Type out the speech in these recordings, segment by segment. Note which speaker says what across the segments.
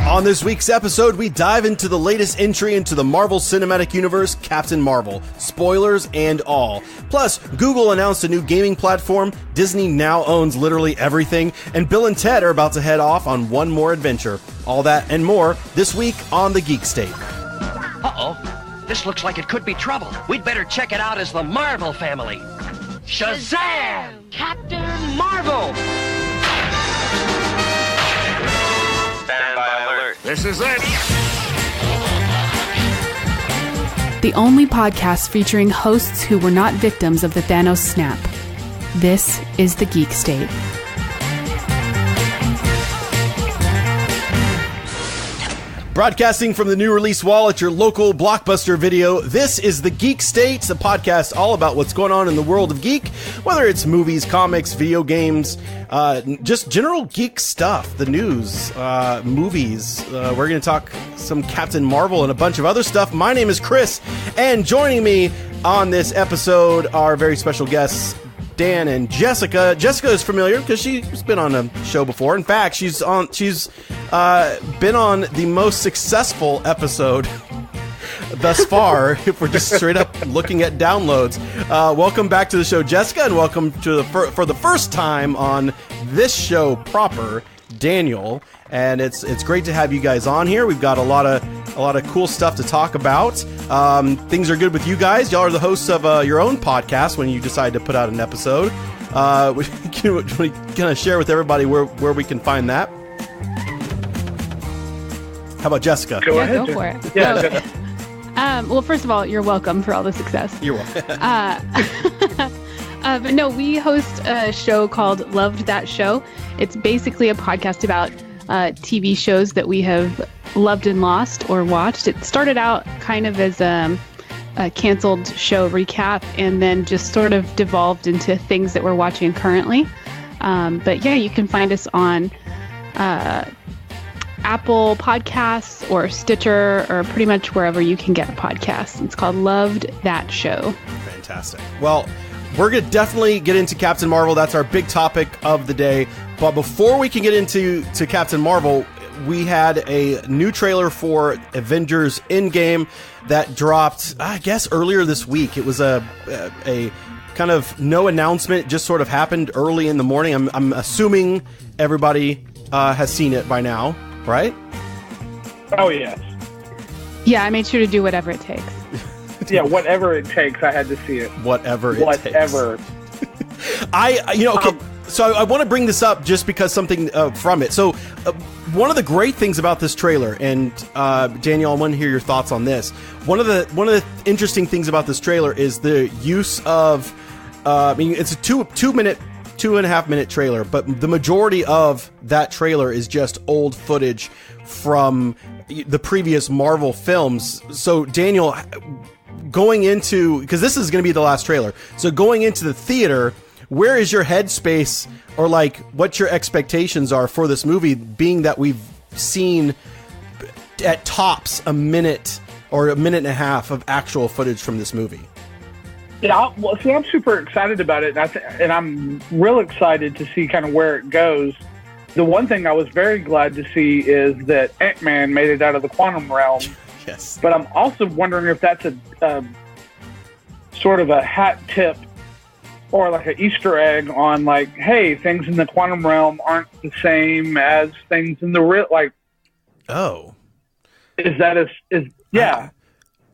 Speaker 1: On this week's episode, we dive into the latest entry into the Marvel Cinematic Universe, Captain Marvel. Spoilers and all. Plus, Google announced a new gaming platform, Disney now owns literally everything, and Bill and Ted are about to head off on one more adventure. All that and more this week on The Geek State.
Speaker 2: Uh-oh. This looks like it could be trouble. We'd better check it out as the Marvel family. Shazam! Captain Marvel!
Speaker 3: Stand by alert.
Speaker 4: This is it.
Speaker 5: The only podcast featuring hosts who were not victims of the Thanos snap. This is The Geek State.
Speaker 1: Broadcasting from the new release wall at your local Blockbuster Video, this is The Geek State, the podcast all about what's going on in the world of geek, whether it's movies, comics, video games, just general geek stuff, the news, movies. We're going to talk some Captain Marvel and a bunch of other stuff. My name is Chris, and joining me on this episode are very special guests, Dan and Jessica. Jessica is familiar because she's been on a show before. In fact, she's been on the most successful episode thus far, if we're just straight up looking at downloads. Welcome back to the show, Jessica, and welcome to for the first time on this show proper, Daniel. And it's great to have you guys on here. We've got a lot of cool stuff to talk about. Things are good with you guys. Y'all are the hosts of your own podcast when you decide to put out an episode. Can we kind of share with everybody where we can find that? How about Jessica?
Speaker 6: Go for it.
Speaker 1: Yeah.
Speaker 6: Well, first of all, you're welcome for all the success.
Speaker 1: You're welcome.
Speaker 6: But no, we host a show called Loved That Show. It's basically a podcast about TV shows that we have loved and lost or watched. It started out kind of as a canceled show recap and then just sort of devolved into things that we're watching currently. But yeah, you can find us on Apple Podcasts or Stitcher or pretty much wherever you can get podcasts. It's called Loved That Show.
Speaker 1: Fantastic. Well, we're going to definitely get into Captain Marvel. That's our big topic of the day. But before we can get into Captain Marvel, we had a new trailer for Avengers Endgame that dropped, I guess, earlier this week. It was a kind of no announcement. It just sort of happened early in the morning. I'm assuming everybody has seen it by now, right?
Speaker 4: Oh, yes.
Speaker 6: Yeah, I made sure to do whatever it takes.
Speaker 4: Yeah, whatever it takes, I had to see it.
Speaker 1: Whatever it takes. Okay. So I want to bring this up just because something from it. So one of the great things about this trailer, and Daniel, I want to hear your thoughts on this. One of the interesting things about this trailer is the use of, it's a 2.5 minute trailer, but the majority of that trailer is just old footage from the previous Marvel films. So Daniel, going into, because this is going to be the last trailer, so going into the theater, where is your headspace, or like what your expectations are for this movie, being that we've seen at tops a minute or a minute and a half of actual footage from this movie?
Speaker 4: Yeah, well, see, I'm super excited about it, and I'm real excited to see kind of where it goes. The one thing I was very glad to see is that Ant-Man made it out of the quantum realm.
Speaker 1: Yes.
Speaker 4: But I'm also wondering if that's a sort of a hat tip or like an Easter egg on, like, hey, things in the quantum realm aren't the same as things in the real, like.
Speaker 1: Oh.
Speaker 4: Yeah.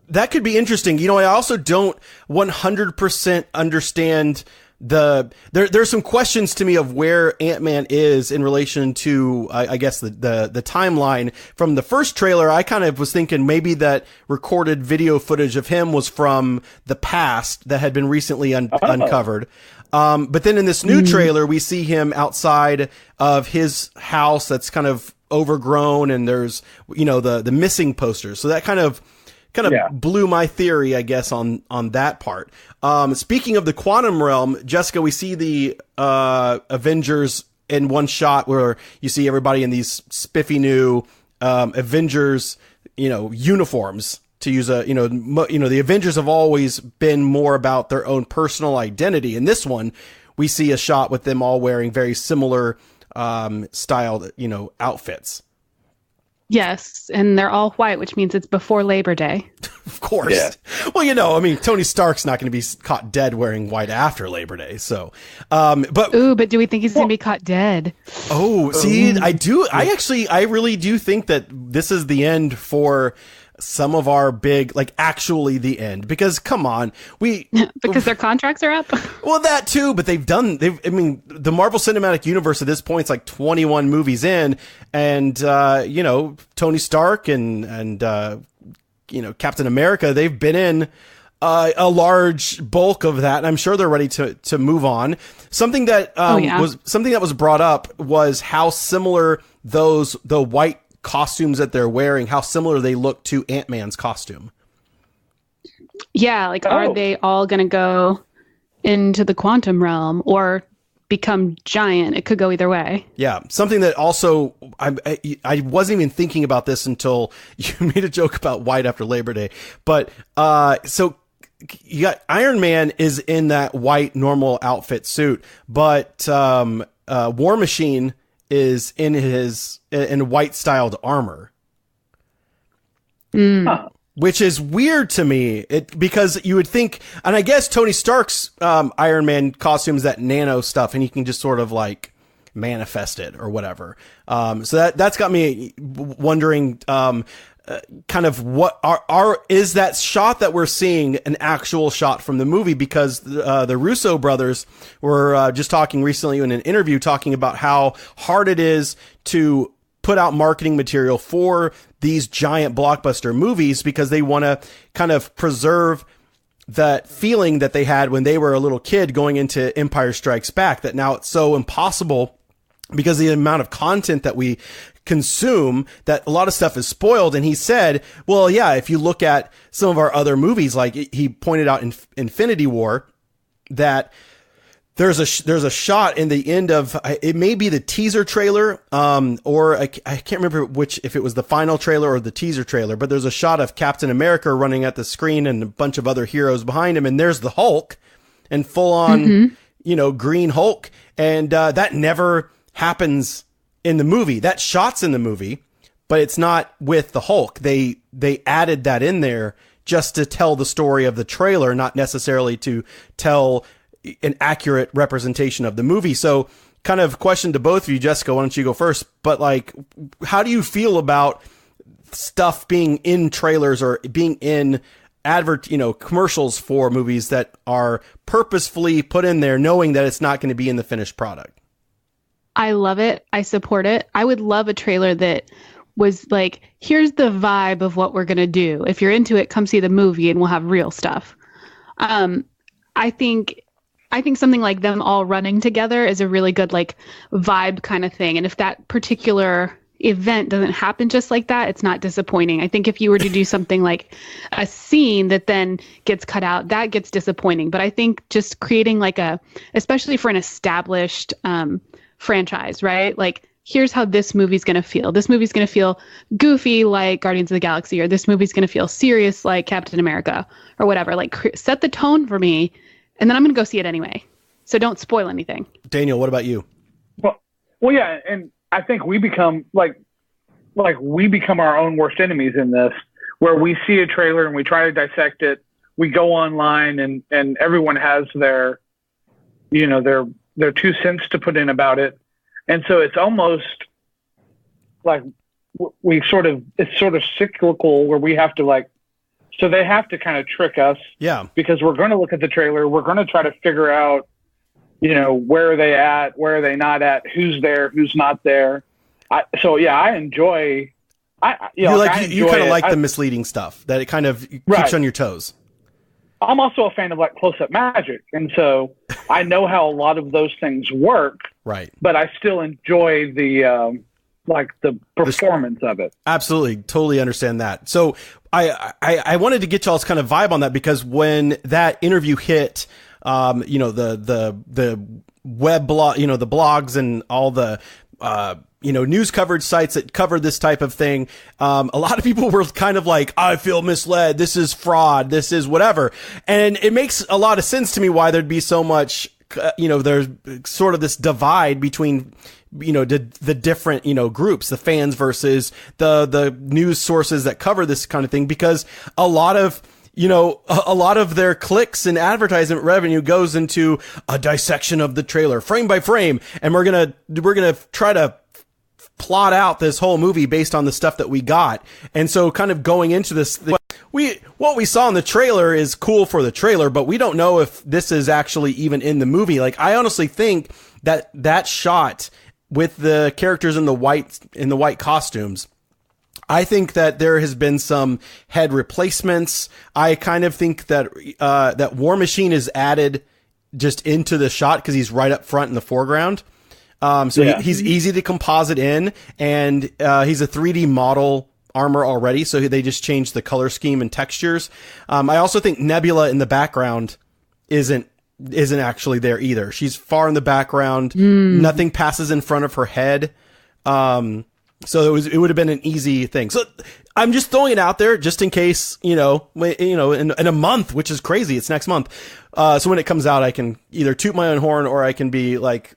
Speaker 1: That could be interesting. You know, I also don't 100% understand there's some questions to me of where Ant-Man is in relation to, I guess, the timeline. From the first trailer, I kind of was thinking maybe that recorded video footage of him was from the past that had been recently uncovered. But then in this new trailer, we see him outside of his house that's kind of overgrown, and there's, the missing posters. So that kind of blew my theory, I guess, on that part. Speaking of the quantum realm, Jessica, we see the Avengers in one shot where you see everybody in these spiffy new Avengers, uniforms. To use the Avengers have always been more about their own personal identity. In this one, we see a shot with them all wearing very similar styled, outfits.
Speaker 6: Yes, and they're all white, which means it's before Labor Day.
Speaker 1: Of course.
Speaker 4: Yeah.
Speaker 1: Well, I mean, Tony Stark's not going to be caught dead wearing white after Labor Day. So, but
Speaker 6: do we think he's going to be caught dead?
Speaker 1: oh, see, I really do think that this is the end for some of our big, like, actually the end, because come on,
Speaker 6: Because their contracts are up.
Speaker 1: well, that too, but I mean, the Marvel Cinematic Universe at this point is like 21 movies in, and, Tony Stark and Captain America, they've been in a large bulk of that, and I'm sure they're ready to move on. Something that was brought up was how similar the white costumes that they're wearing, how similar they look to Ant-Man's costume.
Speaker 6: Yeah, like are they all going to go into the quantum realm or become giant? It could go either way.
Speaker 1: Yeah, something that also I wasn't even thinking about this until you made a joke about white after Labor Day. But so you got Iron Man is in that white normal outfit suit, but War Machine is in white styled armor. Which is weird to me, because you would think, and I guess Tony Stark's Iron Man costume is that nano stuff, and he can just sort of like manifest it or whatever. So that's got me wondering, kind of what is that shot that we're seeing an actual shot from the movie? Because the Russo brothers were just talking recently in an interview, talking about how hard it is to put out marketing material for these giant blockbuster movies, because they want to kind of preserve that feeling that they had when they were a little kid going into Empire Strikes Back, that now it's so impossible because of the amount of content that we consume, that a lot of stuff is spoiled. And he said, well, yeah, if you look at some of our other movies, like he pointed out in Infinity War, that there's a shot in the end of, it may be the teaser trailer, or I can't remember if it was the final trailer or the teaser trailer, but there's a shot of Captain America running at the screen and a bunch of other heroes behind him. And there's the Hulk and full on, green Hulk. And, that never happens in the movie. That shot's in the movie, but it's not with the Hulk. They added that in there just to tell the story of the trailer, not necessarily to tell an accurate representation of the movie. So kind of question to both of you. Jessica, why don't you go first? But like, how do you feel about stuff being in trailers or being in commercials for movies that are purposefully put in there knowing that it's not going to be in the finished product?
Speaker 6: I love it. I support it. I would love a trailer that was like, here's the vibe of what we're going to do. If you're into it, come see the movie and we'll have real stuff. I think something like them all running together is a really good like vibe kind of thing. And if that particular event doesn't happen just like that, it's not disappointing. I think if you were to do something like a scene that then gets cut out, that gets disappointing. But I think just creating like especially for an established franchise, right? Like, here's how this movie's going to feel. This movie's going to feel goofy like Guardians of the Galaxy, or this movie's going to feel serious like Captain America or whatever. Like, set the tone for me, and then I'm going to go see it anyway. So don't spoil anything.
Speaker 1: Daniel, what about you?
Speaker 4: Well, yeah, and I think we become we become our own worst enemies in this, where we see a trailer and we try to dissect it. We go online and everyone has their 2 cents to put in about it. And so it's almost like it's sort of cyclical, where we have to so they have to kind of trick us. Yeah. Because we're going to look at the trailer. We're going to try to figure out, where are they at? Where are they not at? Who's there? Who's not there? I enjoy. You kind of like the misleading stuff, that it kind of keeps you on your toes. I'm also a fan of close-up magic, and so I know how a lot of those things work. Right. But I still enjoy the performance of it. Absolutely, totally understand that. So I wanted to get y'all's kind of vibe on that, because when that interview hit, the web blog, the blogs and all the news coverage sites that cover this type of thing, a lot of people were kind of like, I feel misled. This is fraud. This is whatever. And it makes a lot of sense to me why there'd be so much
Speaker 1: there's sort of this divide between, the different, groups, the fans versus the news sources that cover this kind of thing, because a lot of their clicks and advertisement revenue goes into a dissection of the trailer frame by frame. And we're going to try to plot out this whole movie based on the stuff that we got. And so kind of going into this, what we saw in the trailer is cool for the trailer, but we don't know if this is actually even in the movie. Like, I honestly think that shot with the characters in the white costumes, I think that there has been some head replacements. I kind of think that that War Machine is added just into the shot because he's right up front in the foreground. He's easy to composite in, and he's a 3D model armor already, so they just changed the color scheme and textures. I also think Nebula in the background isn't actually there either. She's far in the background. Nothing passes in front of her head. So it would have been an easy thing. So I'm just throwing it out there just in case, in a month, which is crazy. It's next month. So when it comes out, I can either toot my own horn or I can be like,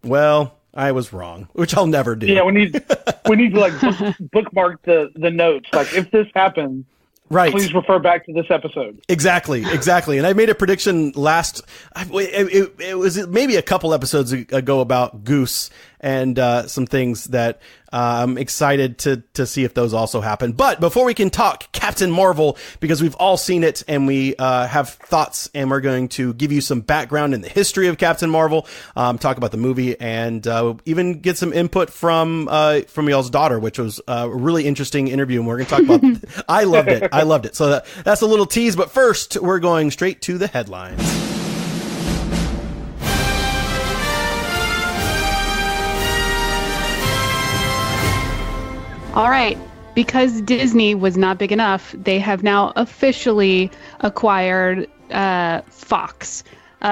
Speaker 1: well, I was wrong, which I'll never do.
Speaker 4: Yeah, we need to bookmark the notes. Like, if this happens,
Speaker 1: right,
Speaker 4: please refer back to this episode.
Speaker 1: Exactly. And I made a prediction it was maybe a couple episodes ago about Goose and some things that I'm excited to see if those also happen. But before we can talk Captain Marvel, because we've all seen it and we have thoughts, and we're going to give you some background in the history of Captain Marvel, talk about the movie, and even get some input from y'all's daughter, which was a really interesting interview. And we're going to talk about I loved it. So that's a little tease. But first, we're going straight to the headlines.
Speaker 6: All right. Because Disney was not big enough, they have now officially acquired Fox,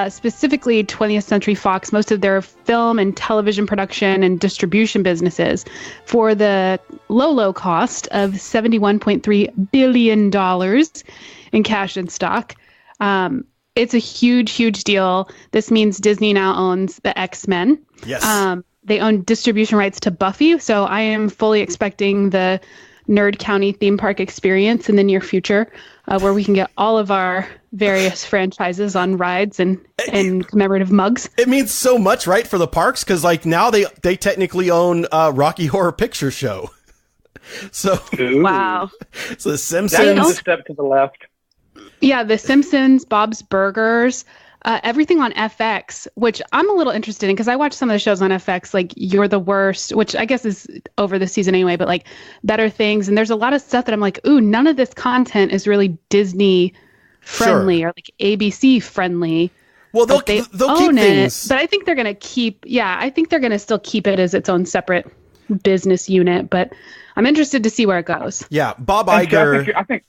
Speaker 6: specifically 20th Century Fox, most of their film and television production and distribution businesses, for the low cost of $71.3 billion in cash and stock. It's a huge deal. This means Disney now owns the X-Men.
Speaker 1: Yes.
Speaker 6: They own distribution rights to Buffy, so I am fully expecting the Nerd County theme park experience in the near future, where we can get all of our various franchises on rides and commemorative mugs.
Speaker 1: It means so much, right, for the parks, because now they technically own Rocky Horror Picture Show. So
Speaker 6: wow.
Speaker 1: So The Simpsons.
Speaker 4: That is a step to the left.
Speaker 6: Yeah, The Simpsons, Bob's Burgers. Everything on FX, which I'm a little interested in because I watch some of the shows on FX, like You're the Worst, which I guess is over the season anyway, but like Better Things. And there's a lot of stuff that I'm like, ooh, none of this content is really Disney friendly or like ABC friendly.
Speaker 1: Well, they'll keep things.
Speaker 6: But I think they're going to still keep it as its own separate business unit. But I'm interested to see where it goes.
Speaker 1: Yeah, Bob Iger.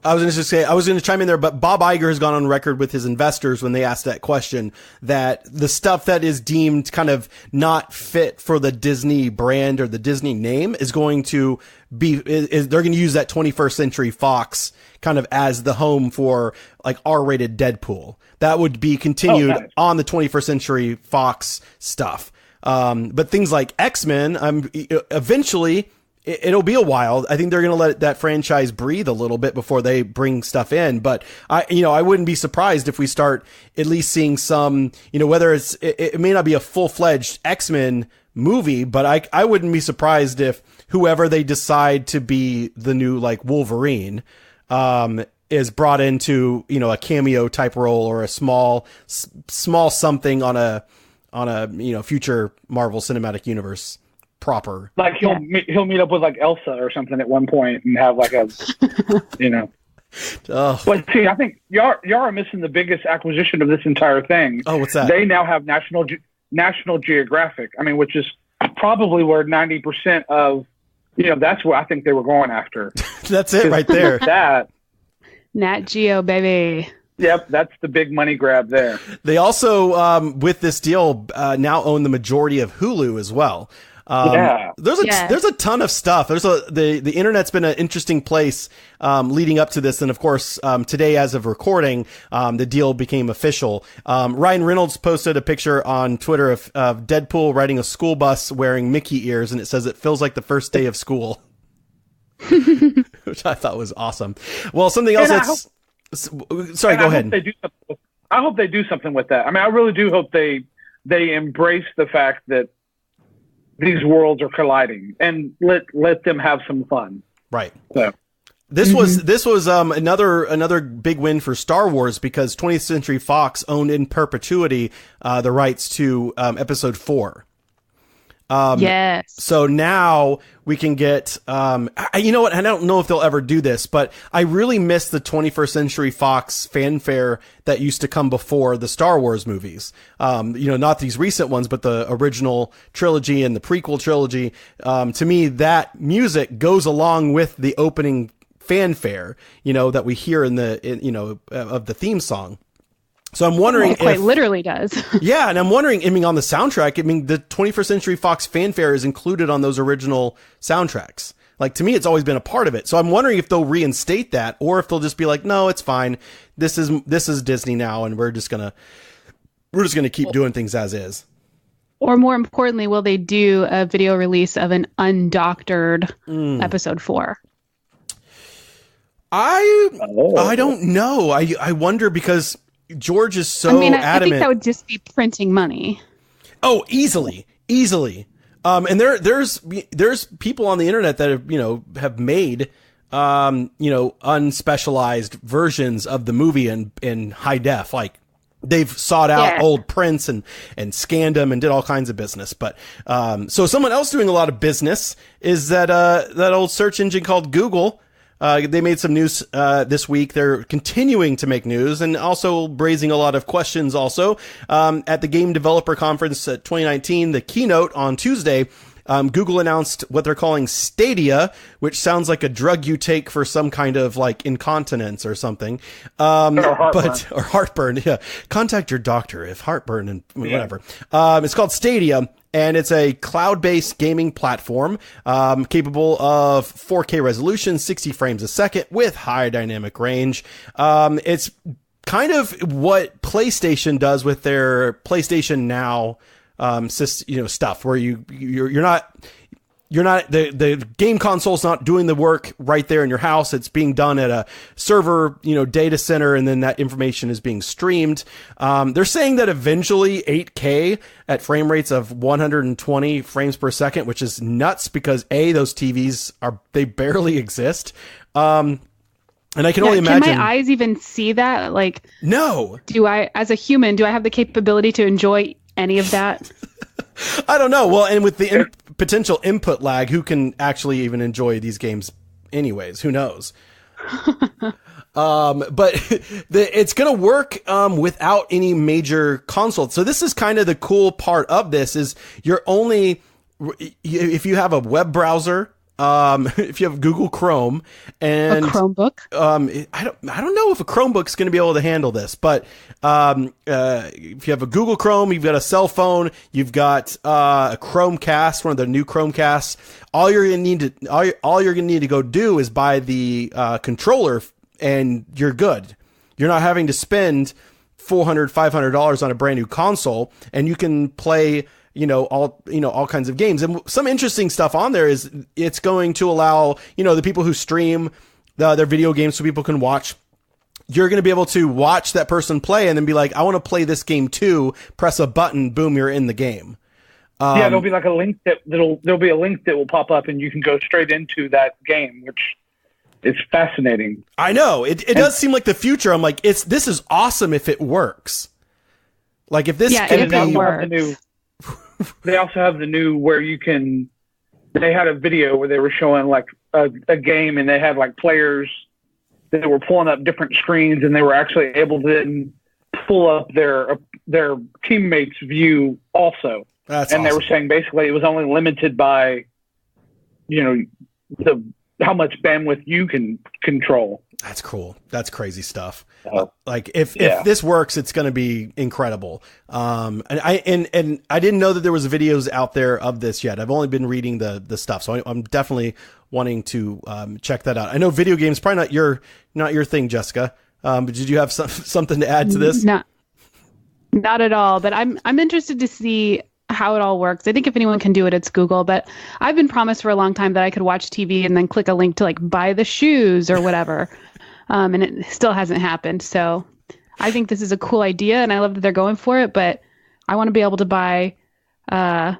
Speaker 1: I was going to chime in there, but Bob Iger has gone on record with his investors when they asked that question that the stuff that is deemed kind of not fit for the Disney brand or the Disney name is going to be, they're going to use that 21st Century Fox kind of as the home for like R-rated Deadpool. That would be continued on the 21st Century Fox stuff. But things like X-Men, eventually, it'll be a while. I think they're going to let that franchise breathe a little bit before they bring stuff in. But I wouldn't be surprised if we start at least seeing some, whether it may not be a full-fledged X-Men movie, but I wouldn't be surprised if whoever they decide to be the new like Wolverine, is brought into, a cameo type role or a small something on a future Marvel Cinematic Universe proper.
Speaker 4: Like he'll meet up with like Elsa or something at one point and have like a,
Speaker 1: Oh.
Speaker 4: But see, I think y'all are missing the biggest acquisition of this entire thing.
Speaker 1: Oh, what's that?
Speaker 4: They now have National Geographic. I mean, which is probably where 90% of, that's what I think they were going after.
Speaker 1: That's it right there.
Speaker 4: That
Speaker 6: Nat Geo, baby.
Speaker 4: Yep, that's the big money grab there.
Speaker 1: They also, with this deal, now own the majority of Hulu as well. There's a ton of stuff. The internet's been an interesting place leading up to this, and of course today, as of recording, the deal became official. Ryan Reynolds posted a picture on Twitter of Deadpool riding a school bus wearing Mickey ears, and it says it feels like the first day of school, which I thought was awesome. Well, something else. Sorry, go ahead.
Speaker 4: I hope they do something with that. I mean, I really do hope they embrace the fact that these worlds are colliding and let them have some fun.
Speaker 1: Right.
Speaker 4: So.
Speaker 1: This was another big win for Star Wars, because 20th Century Fox owned in perpetuity the rights to Episode 4.
Speaker 6: Yes.
Speaker 1: So now we can get, you know what? I don't know if they'll ever do this, but I really miss the 21st Century Fox fanfare that used to come before the Star Wars movies. Not these recent ones, but the original trilogy and the prequel trilogy. To me, that music goes along with the opening fanfare, that we hear of the theme song. So I'm wondering
Speaker 6: it quite literally does.
Speaker 1: Yeah, and I'm wondering, on the soundtrack, the 21st Century Fox fanfare is included on those original soundtracks. Like, to me, it's always been a part of it. So I'm wondering if they'll reinstate that, or if they'll just be like, no, it's fine. This is Disney now, and we're just gonna keep doing things as is.
Speaker 6: Or more importantly, will they do a video release of an undoctored Episode 4?
Speaker 1: I don't know. I wonder, because George is so adamant.
Speaker 6: I think that would just be printing money.
Speaker 1: Oh, easily. And there's people on the internet that have made, unspecialized versions of the movie in high def. Like, they've sought out old prints and scanned them and did all kinds of business. But, so someone else doing a lot of business is that old search engine called Google. They made some news this week. They're continuing to make news and also raising a lot of questions also. At the Game Developer Conference 2019, the keynote on Tuesday, Google announced what they're calling Stadia, which sounds like a drug you take for some kind of like incontinence or something. Or heartburn. Yeah. Contact your doctor if heartburn and whatever. It's called Stadia. And it's a cloud-based gaming platform, capable of 4K resolution, 60 frames a second with high dynamic range. It's kind of what PlayStation does with their PlayStation Now, stuff where you're not the game console's not doing the work right there in your house. It's being done at a server, data center, and then that information is being streamed. They're saying that eventually 8K at frame rates of 120 frames per second, which is nuts because those TVs they barely exist. And I can only imagine.
Speaker 6: Can my eyes even see that? Like,
Speaker 1: no.
Speaker 6: As a human, do I have the capability to enjoy any of that?
Speaker 1: I don't know. Well, and with the potential input lag, who can actually even enjoy these games anyways? Who knows? But it's going to work without any major console. So this is kind of the cool part of this is if you have a web browser, if you have Google Chrome and
Speaker 6: a Chromebook,
Speaker 1: I don't know if a Chromebook's going to be able to handle this, but if you have a Google Chrome, you've got a cell phone, you've got a Chromecast, one of the new Chromecasts. All you're going to need to go do is buy the controller, and you're good. You're not having to spend $400-$500 on a brand new console, and you can play all kinds of games. And some interesting stuff on there is it's going to allow, the people who stream their video games so people can watch. You're going to be able to watch that person play and then be like, I want to play this game too. Press a button, boom, you're in the game.
Speaker 4: There'll be like a link there'll be a link that will pop up and you can go straight into that game, which is fascinating.
Speaker 1: I know it does seem like the future. I'm like, this is awesome if it works. Like if this
Speaker 6: can be.
Speaker 4: They also have the new where they had a video where they were showing like a game and they had like players that were pulling up different screens and they were actually able to then pull up their teammates' view also.
Speaker 1: That's
Speaker 4: and
Speaker 1: awesome.
Speaker 4: They were saying basically it was only limited by, how much bandwidth you can control.
Speaker 1: That's cool. That's crazy stuff. Like if
Speaker 4: Yeah.
Speaker 1: this works, it's going to be incredible. And I didn't know that there was videos out there of this yet. I've only been reading the stuff, so I'm definitely wanting to check that out. I know video games probably not your thing, Jessica. But did you have something to add to this?
Speaker 6: Not at all. But I'm interested to see how it all works. I think if anyone can do it, it's Google. But I've been promised for a long time that I could watch TV and then click a link to like buy the shoes or whatever. And it still hasn't happened. So I think this is a cool idea and I love that they're going for it. But I want to be able to buy, oh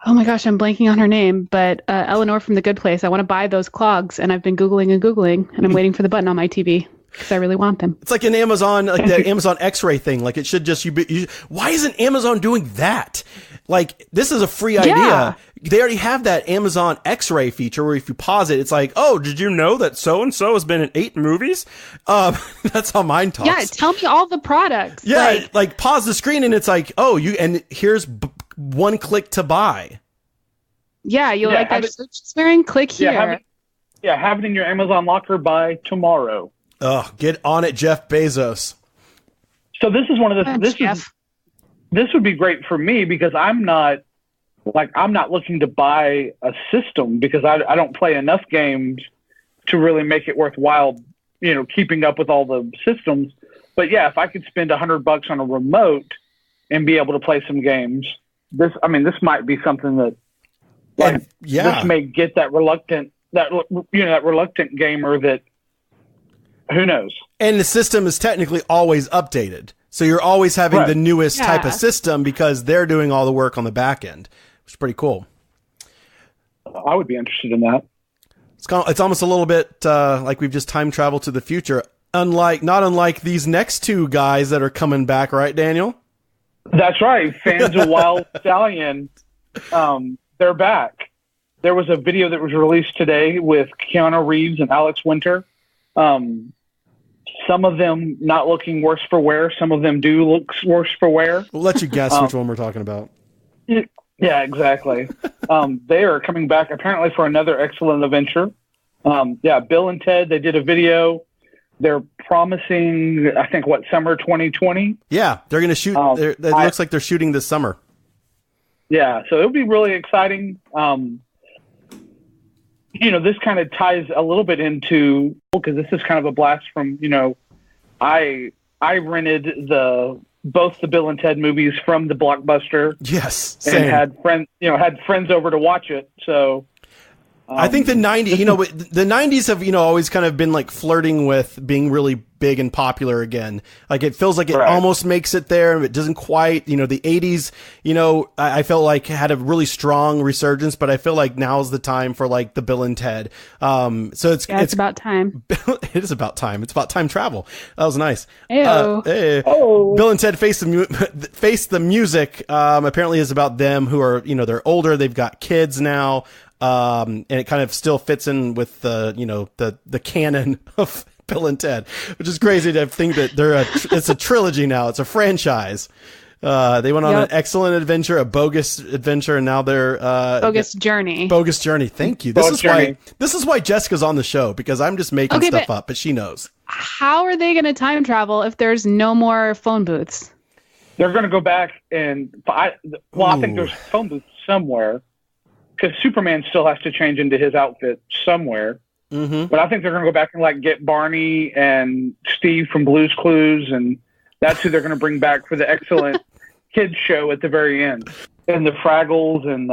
Speaker 6: my gosh, I'm blanking on her name, but Eleanor from The Good Place. I want to buy those clogs and I've been Googling and I'm waiting for the button on my TV. Because I really want them.
Speaker 1: It's like an Amazon, like the Amazon X-ray thing. Like it should just why isn't Amazon doing that? Like this is a free idea.
Speaker 6: Yeah.
Speaker 1: They already have that Amazon X-ray feature where if you pause it, it's like, oh, did you know that so and so has been in 8 movies? That's how mine talks.
Speaker 6: Yeah, tell me all the products.
Speaker 1: Yeah, like pause the screen and it's like, oh, and here's one click to buy.
Speaker 6: Yeah, you like that search experience? Click here.
Speaker 4: Have it in your Amazon locker by tomorrow.
Speaker 1: Oh, get on it, Jeff Bezos.
Speaker 4: So this is one of the this would be great for me because I'm not looking to buy a system because I don't play enough games to really make it worthwhile, keeping up with all the systems. But yeah, if I could spend $100 on a remote and be able to play some games, this might be something that this may get that reluctant gamer that. Who knows? And the system is technically always updated. So you're always having the newest type of system because they're doing all the work on the back end, which is pretty cool. I would be interested in that.
Speaker 1: It's almost a little bit like we've just time traveled to the future. Not unlike these next two guys that are coming back, right, Daniel?
Speaker 4: That's right. Fans of Wild Stallion, they're back. There was a video that was released today with Keanu Reeves and Alex Winter. Some of them not looking worse for wear. Some of them do look worse for wear.
Speaker 1: We'll let you guess which one we're talking about.
Speaker 4: Yeah, exactly. They are coming back apparently for another excellent adventure. Bill and Ted, they did a video. They're promising, I think, summer 2020?
Speaker 1: Yeah, they're going to shoot. It looks like they're shooting this summer. Yeah,
Speaker 4: so it'll be really exciting. This kind of ties a little bit into, because this is kind of a blast from, I rented both the Bill and Ted movies from the Blockbuster.
Speaker 1: Yes, same.
Speaker 4: And had friends over to watch it. So
Speaker 1: I think the 90s, the 90s have, always kind of been like flirting with being really big and popular again. Like it feels like it almost makes it there. It doesn't quite, the 80s, I felt like had a really strong resurgence, but I feel like now's the time for like the Bill and Ted. So it's
Speaker 6: about time.
Speaker 1: It is about time. It's about time travel. That was nice.
Speaker 6: Hey.
Speaker 1: Bill and Ted Face the Music, apparently is about them who are, they're older. They've got kids now. And it kind of still fits in with the canon of Bill and Ted, which is crazy to think that it's a trilogy now. It's a franchise. They went on an excellent adventure, a bogus adventure, and now they're
Speaker 6: bogus journey.
Speaker 1: Bogus journey. Thank you. This is why Jessica's on the show, because I'm just making stuff up, but she knows.
Speaker 6: How are they going to time travel if there's no more phone booths?
Speaker 4: They're going to go back and I think there's phone booths somewhere. Because Superman still has to change into his outfit somewhere. Mm-hmm. But I think they're going to go back and get Barney and Steve from Blue's Clues, and that's who they're going to bring back for the excellent kids show at the very end. And the Fraggles and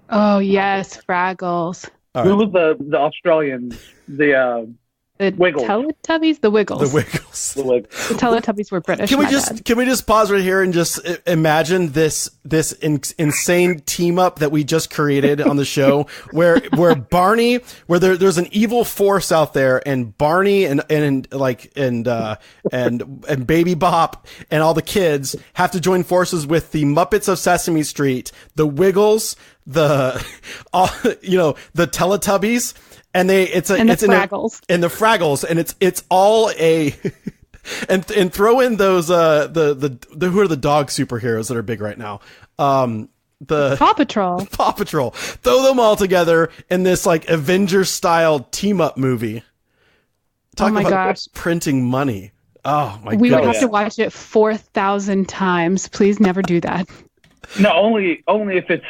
Speaker 6: oh yes, Fraggles.
Speaker 4: Who was the Australian? The Wiggles.
Speaker 6: Teletubbies? The Wiggles.
Speaker 1: The Wiggles.
Speaker 4: The Wiggles.
Speaker 6: The Teletubbies were British.
Speaker 1: Can we just pause right here and just imagine this insane team up that we just created on the show where Barney, there's an evil force out there, and Barney and Baby Bop and all the kids have to join forces with the Muppets of Sesame Street, the Wiggles, the Teletubbies. And the Fraggles, and it's all a, and throw in those the who are the dog superheroes that are big right now, the
Speaker 6: Paw Patrol.
Speaker 1: Throw them all together in this Avengers style team up movie. Talk
Speaker 6: my
Speaker 1: about
Speaker 6: gosh.
Speaker 1: printing money. Oh my
Speaker 6: We
Speaker 1: goodness.
Speaker 6: would have to watch it 4,000 times. Please never do that.
Speaker 4: No, only if it's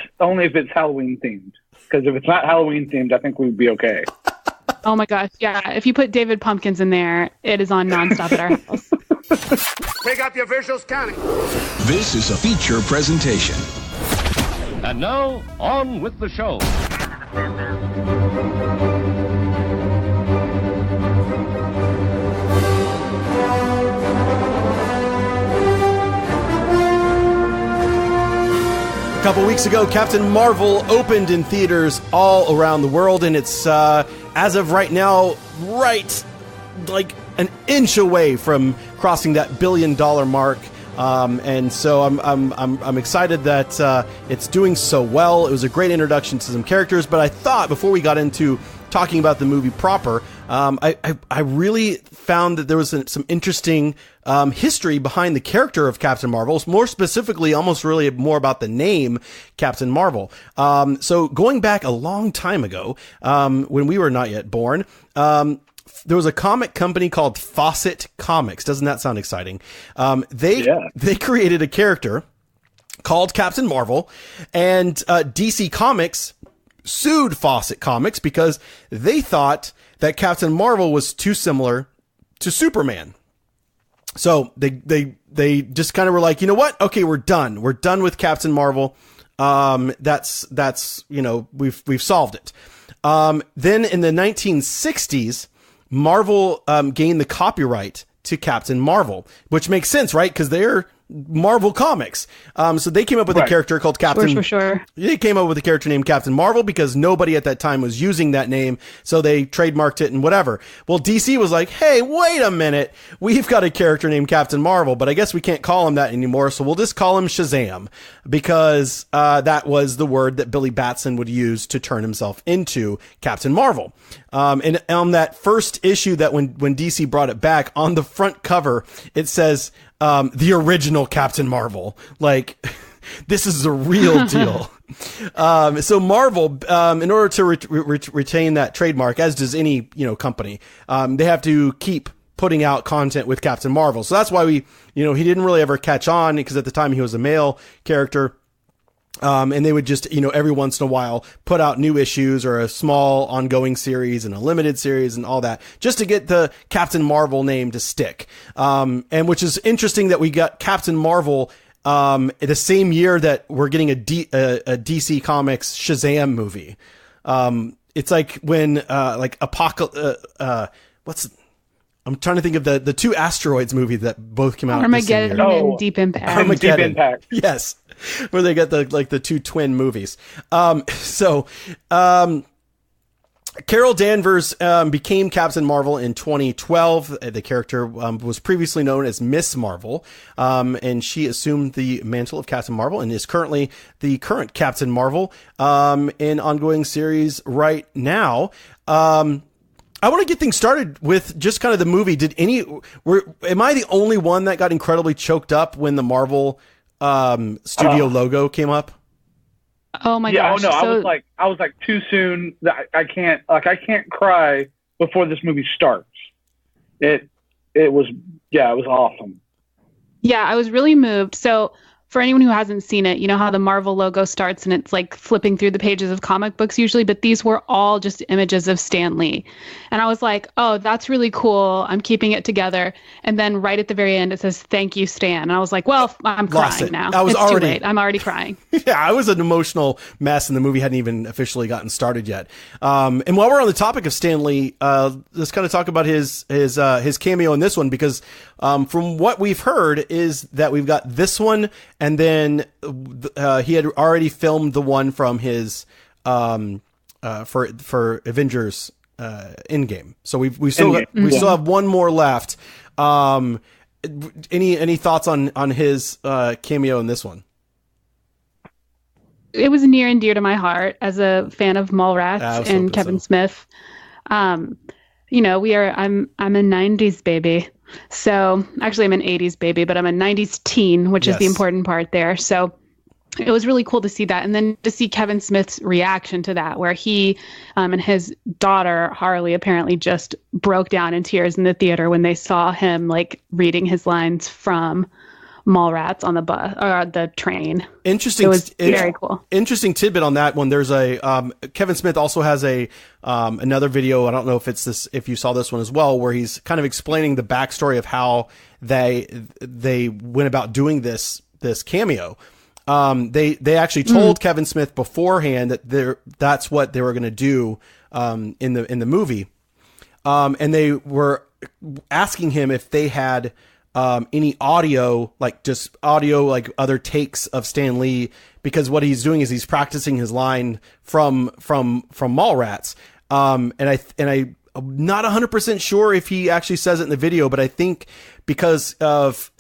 Speaker 4: Halloween themed. Because if it's not Halloween themed, I think we'd be okay.
Speaker 6: Oh my gosh. Yeah. If you put David Pumpkins in there, it is on nonstop at our house.
Speaker 7: We got the officials counting.
Speaker 8: This is a feature presentation.
Speaker 2: And now, on with the show.
Speaker 1: A couple weeks ago, Captain Marvel opened in theaters all around the world, and it's as of right now, right like an inch away from crossing that $1 billion mark. And so I'm excited that it's doing so well. It was a great introduction to some characters, but I thought before we got into talking about the movie proper, I really found that there was some interesting history behind the character of Captain Marvel. More specifically, almost really more about the name Captain Marvel. So going back a long time ago, when we were not yet born, there was a comic company called Fawcett Comics. Doesn't that sound exciting? They created a character called Captain Marvel, and DC Comics sued Fawcett Comics because they thought that Captain Marvel was too similar to Superman. So they just kind of were like, you know what? Okay, we're done. We're done with Captain Marvel. That's we've solved it. Then in the 1960s, Marvel gained the copyright to Captain Marvel, which makes sense, right? Because they're Marvel Comics. So they came up with a character called Captain.
Speaker 6: For sure.
Speaker 1: They came up with a character named Captain Marvel because nobody at that time was using that name. So they trademarked it and whatever. Well, DC was like, hey, wait a minute. We've got a character named Captain Marvel, but I guess we can't call him that anymore. So we'll just call him Shazam because that was the word that Billy Batson would use to turn himself into Captain Marvel. And on that first issue that when DC brought it back, on the front cover, it says, the original Captain Marvel. Like, this is a real deal. So Marvel, in order to retain that trademark, as does any, company, they have to keep putting out content with Captain Marvel. So that's why he didn't really ever catch on because at the time he was a male character. And they would just, every once in a while put out new issues or a small ongoing series and a limited series and all that just to get the Captain Marvel name to stick. And which is interesting that we got Captain Marvel, the same year that we're getting a DC Comics Shazam movie. It's like when, I'm trying to think of the two asteroids movie that both came out.
Speaker 6: Armageddon and Deep Impact.
Speaker 1: Armageddon.
Speaker 4: Deep Impact.
Speaker 1: Yes. Where they got the two twin movies. Carol Danvers became Captain Marvel in 2012. The character was previously known as Miss Marvel, and she assumed the mantle of Captain Marvel and is currently the current Captain Marvel in ongoing series right now. I want to get things started with just kind of the movie. Am I the only one that got incredibly choked up when the Marvel studio logo came up?
Speaker 6: Oh my gosh.
Speaker 4: Oh no, I was like too soon. I can't cry before this movie starts. It was awesome.
Speaker 6: Yeah, I was really moved. So for anyone who hasn't seen it, you know how the Marvel logo starts and it's like flipping through the pages of comic books usually, but these were all just images of Stan Lee. And I was like, oh, that's really cool. I'm keeping it together. And then right at the very end, it says, thank you, Stan. And I was like, well, I'm crying now. It's too late. I'm already crying.
Speaker 1: Yeah, I was an emotional mess and the movie hadn't even officially gotten started yet. And while we're on the topic of Stan Lee, let's kind of talk about his cameo in this one, because from what we've heard is that we've got this one, and then he had already filmed the one from his for Avengers Endgame. So we still have one more left. Any thoughts on his cameo in this one?
Speaker 6: It was near and dear to my heart as a fan of Mallrats and Kevin Smith. I'm a 90s baby. So actually I'm an 80s baby, but I'm a 90s teen, which is the important part there. So it was really cool to see that. And then to see Kevin Smith's reaction to that, where he and his daughter, Harley, apparently just broke down in tears in the theater when they saw him like reading his lines from Mallrats on the bus or the train.
Speaker 1: Interesting.
Speaker 6: It was very cool.
Speaker 1: Interesting tidbit on that one. There's a Kevin Smith also has a another video. I don't know if you saw this one as well, where he's kind of explaining the backstory of how they went about doing this cameo. They actually told Kevin Smith beforehand that that's what they were going to do in the movie, and they were asking him if they had any audio, like just audio, like other takes of Stan Lee, because what he's doing is he's practicing his line from Mallrats. And I'm not 100% sure if he actually says it in the video, but I think because of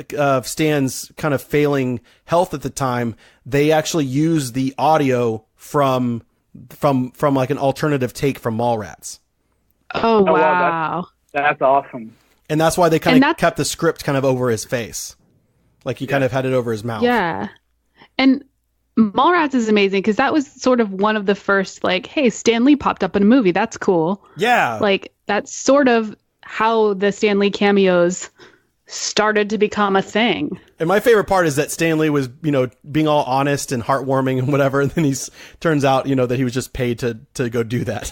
Speaker 1: Stan's kind of failing health at the time, they actually use the audio from like an alternative take from Mallrats.
Speaker 6: Oh, wow.
Speaker 4: That's awesome.
Speaker 1: And that's why they kind of kept the script kind of over his face. Like he kind of had it over his mouth.
Speaker 6: Yeah. And Mallrats is amazing because that was sort of one of the first, like, hey, Stan Lee popped up in a movie. That's cool.
Speaker 1: Yeah.
Speaker 6: Like, that's sort of how the Stan Lee cameos started to become a thing.
Speaker 1: And my favorite part is that Stan Lee was, being all honest and heartwarming and whatever. And then turns out, that he was just paid to go do that.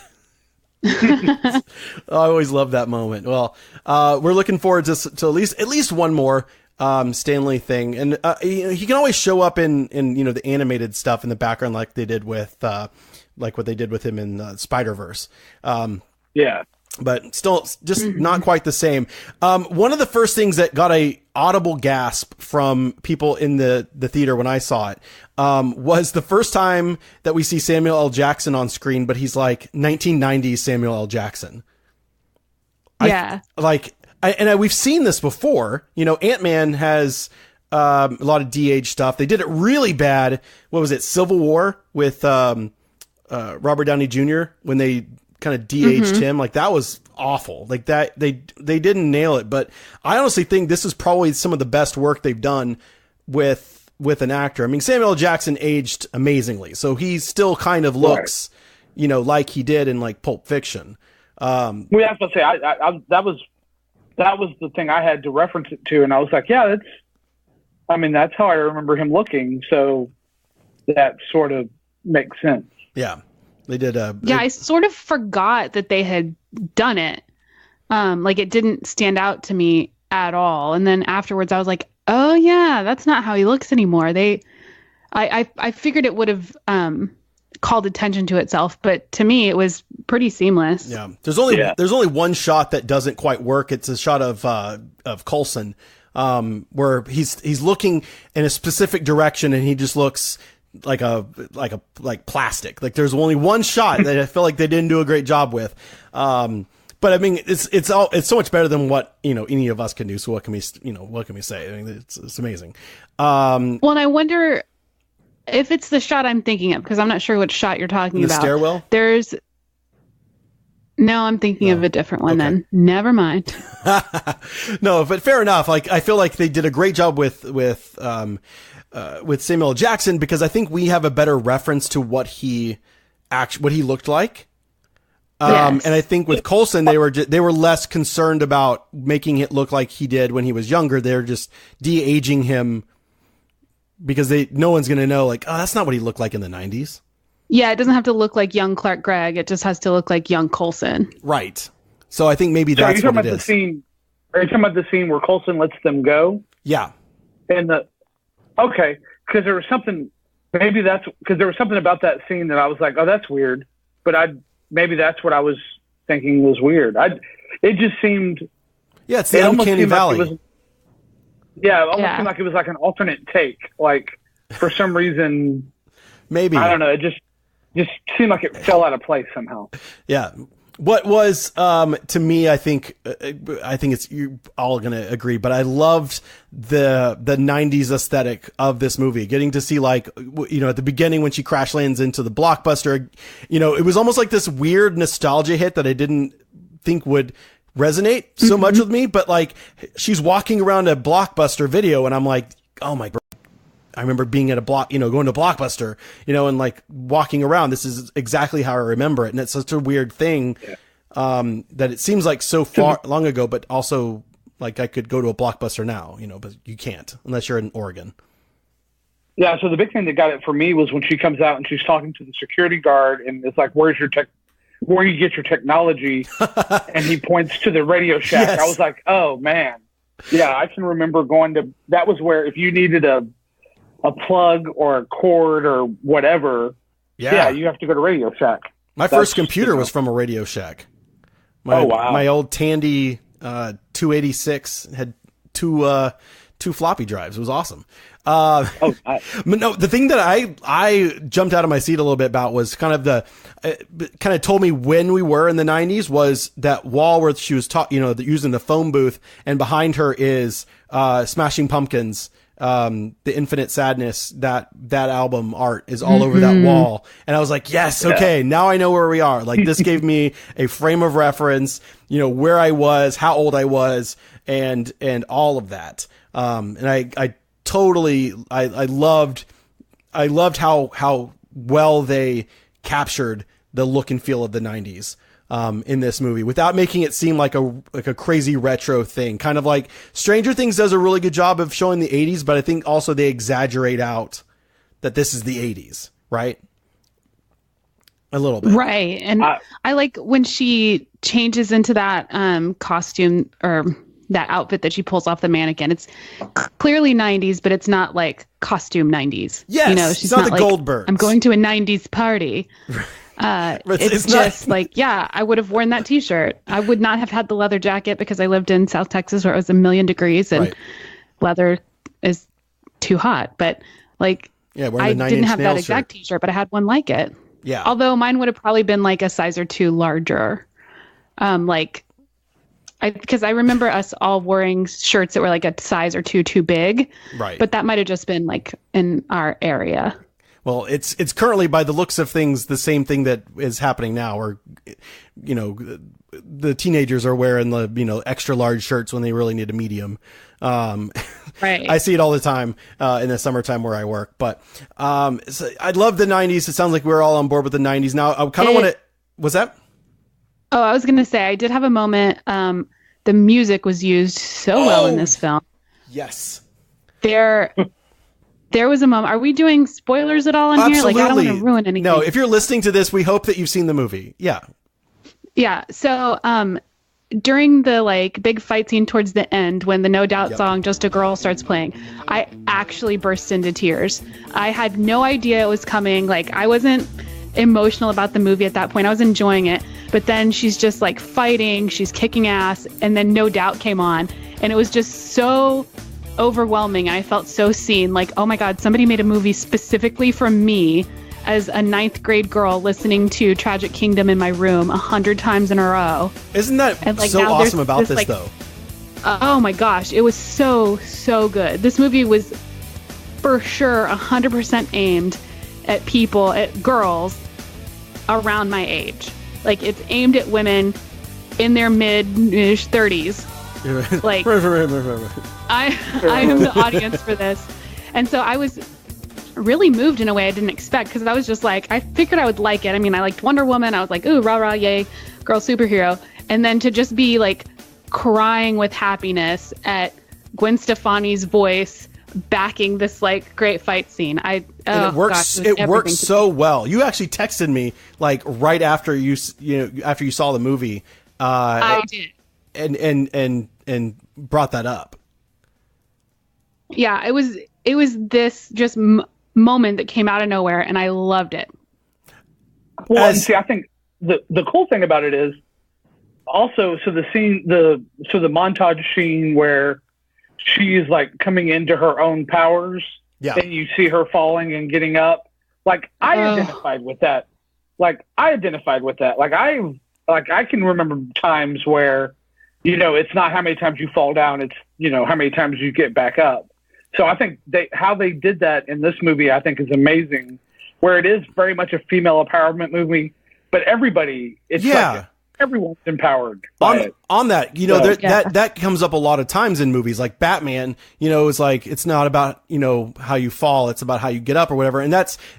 Speaker 1: I always love that moment. Well, we're looking forward to at least one more Stan Lee thing, and he can always show up in the animated stuff in the background, like they did with like what they did with him in Spider-Verse.
Speaker 4: Yeah.
Speaker 1: But still just not quite the same. One of the first things that got a audible gasp from people in the theater when I saw it was the first time that we see Samuel L. Jackson on screen, but he's like 1990s Samuel L. Jackson.
Speaker 6: Yeah.
Speaker 1: We've seen this before. Ant-Man has a lot of DH stuff. They did it really bad. What was it? Civil War with Robert Downey Jr. when they kind of DH'd him. Like that was awful. Like that they didn't nail it, but I honestly think this is probably some of the best work they've done with an actor. I mean, Samuel L. Jackson aged amazingly, so he still kind of looks, like he did in like Pulp Fiction.
Speaker 4: Well, I was going to say that was the thing I had to reference it to, and I was like, yeah, that's how I remember him looking. So that sort of makes sense.
Speaker 1: Yeah. They did.
Speaker 6: I sort of forgot that they had done it. Like it didn't stand out to me at all. And then afterwards I was like, oh yeah, that's not how he looks anymore. I figured it would have called attention to itself, but to me it was pretty seamless.
Speaker 1: Yeah. There's only one shot that doesn't quite work. It's a shot of Coulson, where he's looking in a specific direction and he just looks like plastic. Like there's only one shot that I feel like they didn't do a great job with. But I mean, it's so much better than what, any of us can do. So what can we say? I mean, it's amazing.
Speaker 6: Well, and I wonder if it's the shot I'm thinking of, because I'm not sure what shot you're talking about.
Speaker 1: The stairwell?
Speaker 6: No, I'm thinking of a different one then. Never mind.
Speaker 1: No, but fair enough. Like, I feel like they did a great job with Samuel L. Jackson, because I think we have a better reference to what he looked like.
Speaker 6: Yes.
Speaker 1: And I think with Coulson, they were less concerned about making it look like he did when he was younger. They're just de-aging him because no one's going to know, like, oh, that's not what he looked like in the 90s.
Speaker 6: Yeah, it doesn't have to look like young Clark Gregg. It just has to look like young Coulson.
Speaker 1: Right. So I think maybe that's what it is.
Speaker 4: Are you talking about the scene where Coulson lets them go?
Speaker 1: Yeah.
Speaker 4: Okay, because there was something about that scene that I was like, oh, that's weird. But maybe that's what I was thinking was weird. It just seemed.
Speaker 1: Yeah, it's the uncanny valley.
Speaker 4: It almost seemed like it was like an alternate take. Like for some reason,
Speaker 1: maybe
Speaker 4: I don't know. It just seemed like it fell out of place somehow.
Speaker 1: Yeah. What was, to me, I think it's, you're all going to agree, but I loved the 90s aesthetic of this movie, getting to see, like, at the beginning when she crash lands into the Blockbuster, it was almost like this weird nostalgia hit that I didn't think would resonate so much with me, but like she's walking around a Blockbuster video and I'm like, oh my God. I remember being at a block, going to Blockbuster, and like walking around. This is exactly how I remember it. And it's such a weird thing that it seems like so far long ago, but also like I could go to a Blockbuster now, but you can't unless you're in Oregon.
Speaker 4: Yeah. So the big thing that got it for me was when she comes out and she's talking to the security guard and it's like, where you get your technology? And he points to the Radio Shack.
Speaker 1: Yes.
Speaker 4: I was like, oh man. Yeah. I can remember that was where if you needed a plug or a cord or whatever, you have to go to Radio Shack.
Speaker 1: My first computer was from a Radio Shack. My old Tandy 286 had two floppy drives. It was awesome. But no, the thing that I jumped out of my seat a little bit about was kind of told me when we were in the 90s was that wall where she was using the phone booth, and behind her is Smashing Pumpkins. The Infinite Sadness, that album art is all over that wall. And I was like, yes, okay, now I know where we are. Like, this gave me a frame of reference, where I was, how old I was, and all of that. And I totally, I loved how well they captured the look and feel of the 90s. In this movie without making it seem like a crazy retro thing. Kind of like Stranger Things does a really good job of showing the 80s, but I think also they exaggerate out that this is the 80s, right? A little bit.
Speaker 6: Right. And I like when she changes into that costume or that outfit that she pulls off the mannequin. It's clearly 90s, but it's not like costume 90s.
Speaker 1: Yes,
Speaker 6: she's
Speaker 1: it's not the
Speaker 6: like,
Speaker 1: Goldbergs.
Speaker 6: I'm going to a 90s party. It's just like, I would have worn that t-shirt. I would not have had the leather jacket because I lived in South Texas where it was 1,000,000 degrees and leather is too hot. But like, I didn't have that exact t-shirt, but I had one like it.
Speaker 1: Yeah.
Speaker 6: Although mine would have probably been like a size or two larger. Because I remember us all wearing shirts that were like a size or two too big.
Speaker 1: Right. But
Speaker 6: that might have just been like in our area.
Speaker 1: Well, it's currently, by the looks of things, the same thing that is happening now, where, the teenagers are wearing the, extra large shirts when they really need a medium. Right. I see it all the time, in the summertime where I work, but, so I love the 90s. It sounds like we're all on board with the 90s. Now, I kind of want to, was that?
Speaker 6: Oh, I was going to say, I did have a moment. The music was used so well in this film.
Speaker 1: Yes.
Speaker 6: There was a moment. Are we doing spoilers at all on here? Like, I don't want to ruin anything.
Speaker 1: No, if you're listening to this, we hope that you've seen the movie. Yeah.
Speaker 6: Yeah. So, during the big fight scene towards the end, when the No Doubt song "Just a Girl" starts playing, I actually burst into tears. I had no idea it was coming. Like, I wasn't emotional about the movie at that point. I was enjoying it. But then she's just like fighting, she's kicking ass, and then No Doubt came on, and it was just so overwhelming. I felt so seen. Like, oh my God, somebody made a movie specifically for me as a 9th grade girl listening to Tragic Kingdom in my room 100 times in a row.
Speaker 1: Isn't that so awesome about this though?
Speaker 6: Oh my gosh, it was so good. This movie was for sure 100% aimed at people, at girls around my age. Like, it's aimed at women in their mid-ish 30s. Like, I am the audience for this. And so I was really moved in a way I didn't expect, because I was just like, I figured I would like it. I mean, I liked Wonder Woman. I was like, ooh, rah, rah, yay, girl superhero. And then to just be like crying with happiness at Gwen Stefani's voice backing this like great fight scene. And
Speaker 1: it works. It works so well. You actually texted me like right after after you saw the movie.
Speaker 6: I did.
Speaker 1: And brought that up.
Speaker 6: Yeah, it was this just moment that came out of nowhere, and I loved it.
Speaker 4: Well, and see, I think the cool thing about it is also, so the montage scene where she's like coming into her own powers, and you see her falling and getting up. Like, I identified with that. Like, I can remember times where, it's not how many times you fall down, it's, how many times you get back up. So I think how they did that in this movie, I think, is amazing, where it is very much a female empowerment movie, but everybody, it's like everyone's empowered by it.
Speaker 1: on that, that comes up a lot of times in movies like Batman, is like, it's not about, how you fall, it's about how you get up or whatever. And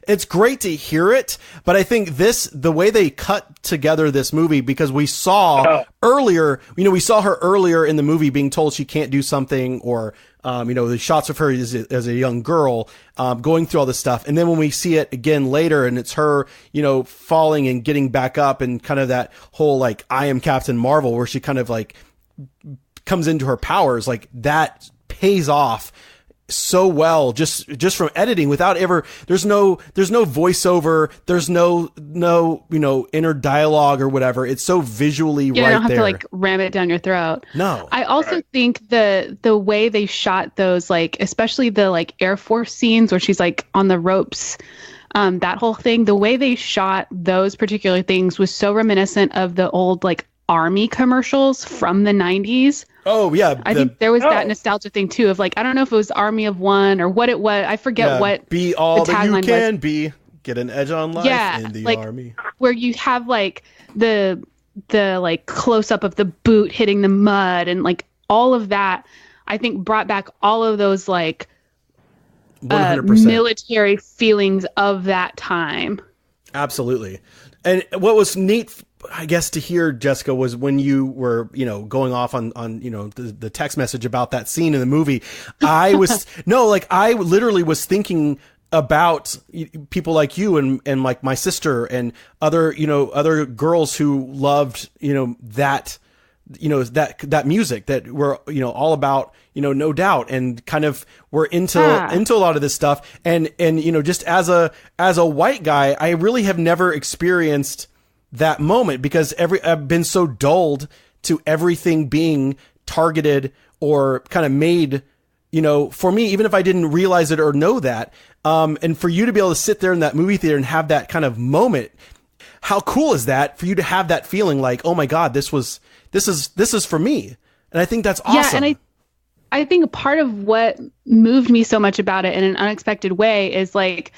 Speaker 1: it's great to hear it. But I think the way they cut together this movie, because we saw earlier, we saw her earlier in the movie being told she can't do something, or, the shots of her as a young girl, going through all this stuff. And then when we see it again later and it's her, falling and getting back up, and kind of that whole, like, I am Captain Marvel, where she kind of like comes into her powers, like that pays off so well just from editing, without ever, there's no voiceover, there's no inner dialogue or whatever. It's so visually right there. You don't have
Speaker 6: to like ram it down your throat.
Speaker 1: No.
Speaker 6: I also think the way they shot those, like, especially the like Air Force scenes where she's like on the ropes, that whole thing, the way they shot those particular things was so reminiscent of the old like Army commercials from the 90s.
Speaker 1: Oh yeah,
Speaker 6: I think there was that nostalgia thing too, of like, I don't know if it was Army of One or what it was. I forget what.
Speaker 1: Be all that you can be. Get an edge on life in the
Speaker 6: like,
Speaker 1: Army.
Speaker 6: Where you have like the like close up of the boot hitting the mud, and like all of that, I think brought back all of those like
Speaker 1: 100%.
Speaker 6: Military feelings of that time.
Speaker 1: Absolutely. And what was neat, I guess, to hear, Jessica, was when you were, going off on the text message about that scene in the movie. I was I literally was thinking about people like you and like my sister and other girls who loved, that music, that were, all about, No Doubt, and kind of were into a lot of this stuff. And, just as a white guy, I really have never experienced that moment, because I've been so dulled to everything being targeted or kind of made, for me, even if I didn't realize it or know that. And for you to be able to sit there in that movie theater and have that kind of moment, how cool is that for you to have that feeling like, oh my God, this is for me. And I think that's awesome.
Speaker 6: Yeah, and I think a part of what moved me so much about it in an unexpected way is like,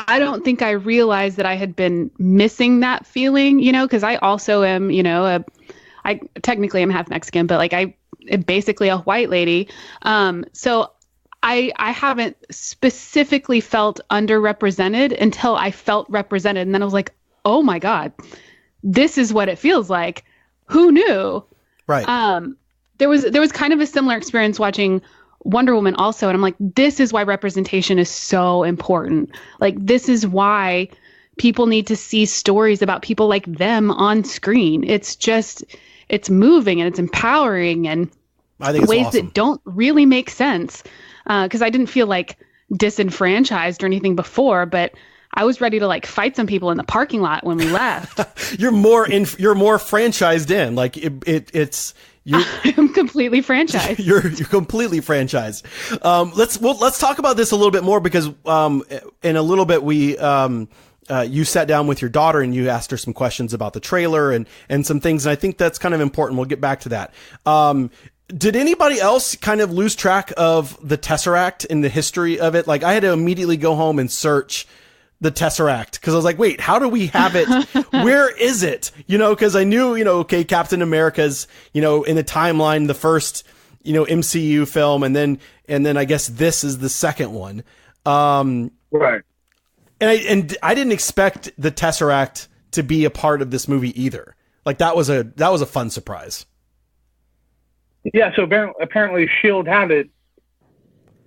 Speaker 6: I don't think I realized that I had been missing that feeling, because I also am, I technically am half Mexican, but like I'm basically a white lady. So I haven't specifically felt underrepresented until I felt represented. And then I was like, oh my God, this is what it feels like. Who knew?
Speaker 1: Right.
Speaker 6: There was kind of a similar experience watching Wonder Woman also. And I'm like, this is why representation is so important. Like, this is why people need to see stories about people like them on screen. It's moving and it's empowering, and
Speaker 1: I think it's
Speaker 6: ways
Speaker 1: awesome.
Speaker 6: that don't really make sense. Because I didn't feel like disenfranchised or anything before, but I was ready to like fight some people in the parking lot when we left.
Speaker 1: You're more franchised in, like it's.
Speaker 6: I'm completely franchised.
Speaker 1: You're completely franchised. Let's talk about this a little bit more, because in a little bit you sat down with your daughter and you asked her some questions about the trailer and some things, and I think that's kind of important. We'll get back to that. Did anybody else kind of lose track of the Tesseract in the history of it? Like, I had to immediately go home and search the Tesseract, because I was like, wait, how do we have it? Where is it? Because I knew, okay, Captain America's, in the timeline, the first, MCU film, and then I guess this is the second one.
Speaker 4: Right.
Speaker 1: And I didn't expect the Tesseract to be a part of this movie either. Like, that was a fun surprise.
Speaker 4: Yeah. So apparently S.H.I.E.L.D. had it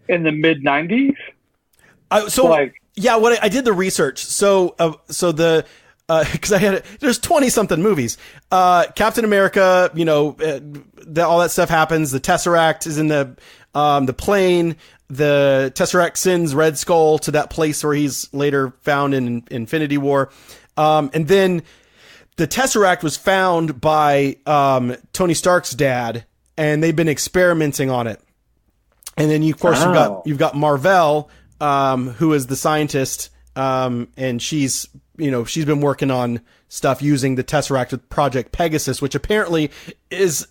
Speaker 4: in the mid 90s.
Speaker 1: Yeah, I did the research. So the, because there's 20 something movies. Captain America, all that stuff happens. The Tesseract is in the plane. The Tesseract sends Red Skull to that place where he's later found in Infinity War. And then the Tesseract was found by Tony Stark's dad, and they've been experimenting on it. And then you've got Marvel, who is the scientist, and she's been working on stuff using the Tesseract with Project Pegasus, which apparently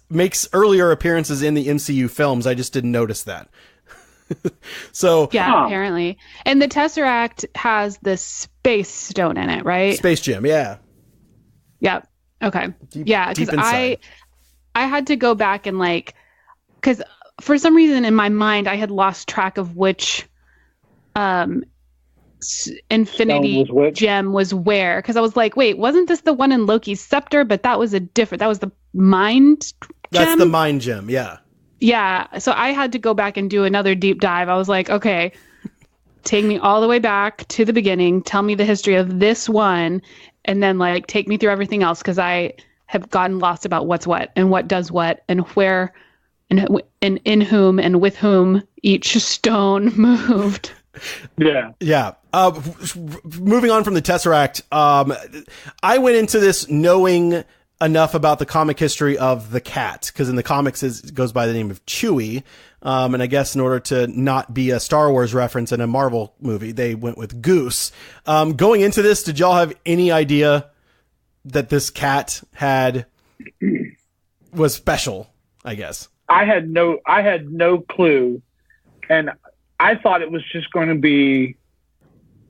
Speaker 1: makes earlier appearances in the MCU films. I just didn't notice that. So
Speaker 6: yeah, apparently. And the Tesseract has the Space Stone in it, right?
Speaker 1: Space Gem, yeah.
Speaker 6: Yep. Okay. Yeah, because I had to go back and like, because for some reason in my mind I had lost track of which infinity gem was where, because I was like, wait, wasn't this the one in Loki's scepter? But that was that was the mind gem.
Speaker 1: That's the mind gem, yeah.
Speaker 6: Yeah, so I had to go back and do another deep dive. I was like, okay, take me all the way back to the beginning, tell me the history of this one, and then like take me through everything else, because I have gotten lost about what's what and what does what and where and in whom and with whom each stone moved.
Speaker 1: Yeah. Moving on from the Tesseract, I went into this knowing enough about the comic history of the cat, because in the comics it goes by the name of Chewie. And I guess in order to not be a Star Wars reference in a Marvel movie, they went with Goose. Going into this, did y'all have any idea that this cat was special, I guess?
Speaker 4: I had no clue. And I thought it was just going to be,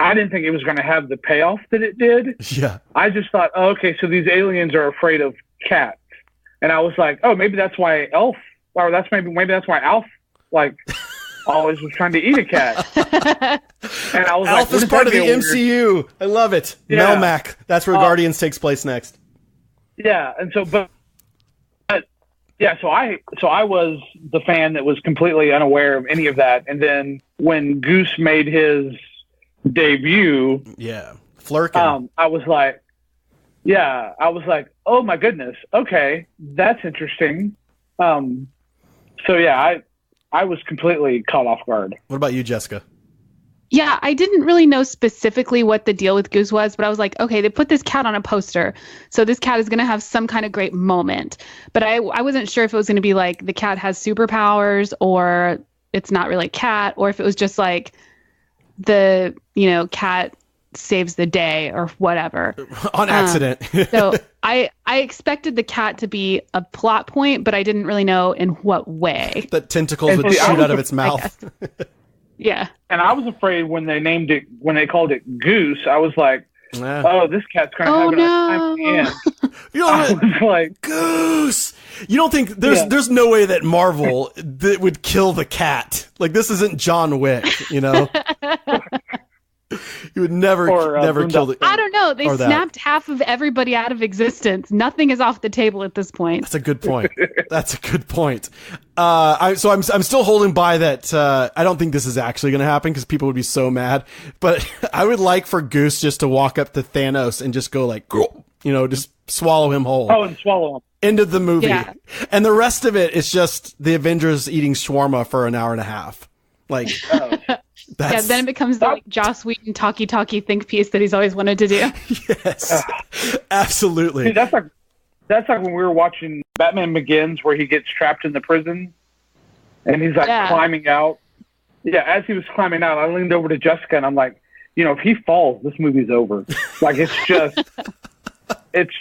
Speaker 4: I didn't think it was going to have the payoff that it did.
Speaker 1: Yeah.
Speaker 4: I just thought, oh, okay, so these aliens are afraid of cats. And I was like, oh, maybe that's why maybe that's why Alf, like, always was trying to eat a cat. And I was
Speaker 1: Alf is part of the MCU. I love it.
Speaker 4: Yeah.
Speaker 1: Melmac. That's where Guardians takes place next.
Speaker 4: Yeah. And so, so I was the fan that was completely unaware of any of that. And then when Goose made his debut,
Speaker 1: Flurkin.
Speaker 4: I was like, oh my goodness, okay, that's interesting. So yeah, I was completely caught off guard.
Speaker 1: What about you, Jessica?
Speaker 6: Yeah, I didn't really know specifically what the deal with Goose was, but I was like, okay, they put this cat on a poster, so this cat is going to have some kind of great moment. But I wasn't sure if it was going to be like the cat has superpowers, or it's not really a cat, or if it was just like the, cat saves the day or whatever.
Speaker 1: On accident.
Speaker 6: So I expected the cat to be a plot point, but I didn't really know in what way.
Speaker 1: That tentacles would shoot out of its mouth.
Speaker 6: Yeah.
Speaker 4: And I was afraid when they called it Goose, I was like, oh, this cat's going to have it on the end.
Speaker 1: I was like, Goose! You don't think there's no way that Marvel would kill the cat? Like, this isn't John Wick, You would never kill the...
Speaker 6: I don't know. They snapped half of everybody out of existence. Nothing is off the table at this point.
Speaker 1: That's a good point. I'm still holding by that. I don't think this is actually going to happen, because people would be so mad. But I would like for Goose just to walk up to Thanos and just go like, just swallow him whole.
Speaker 4: Oh, and swallow him.
Speaker 1: End of the movie. Yeah. And the rest of it is just the Avengers eating shawarma for an hour and a half. Like...
Speaker 6: then it becomes the like Joss Whedon talkie think piece that he's always wanted to do.
Speaker 1: Yes, absolutely.
Speaker 4: See, that's like when we were watching Batman Begins, where he gets trapped in the prison, and he's like climbing out. Yeah, as he was climbing out, I leaned over to Jessica, and I'm like, if he falls, this movie's over. Like, it's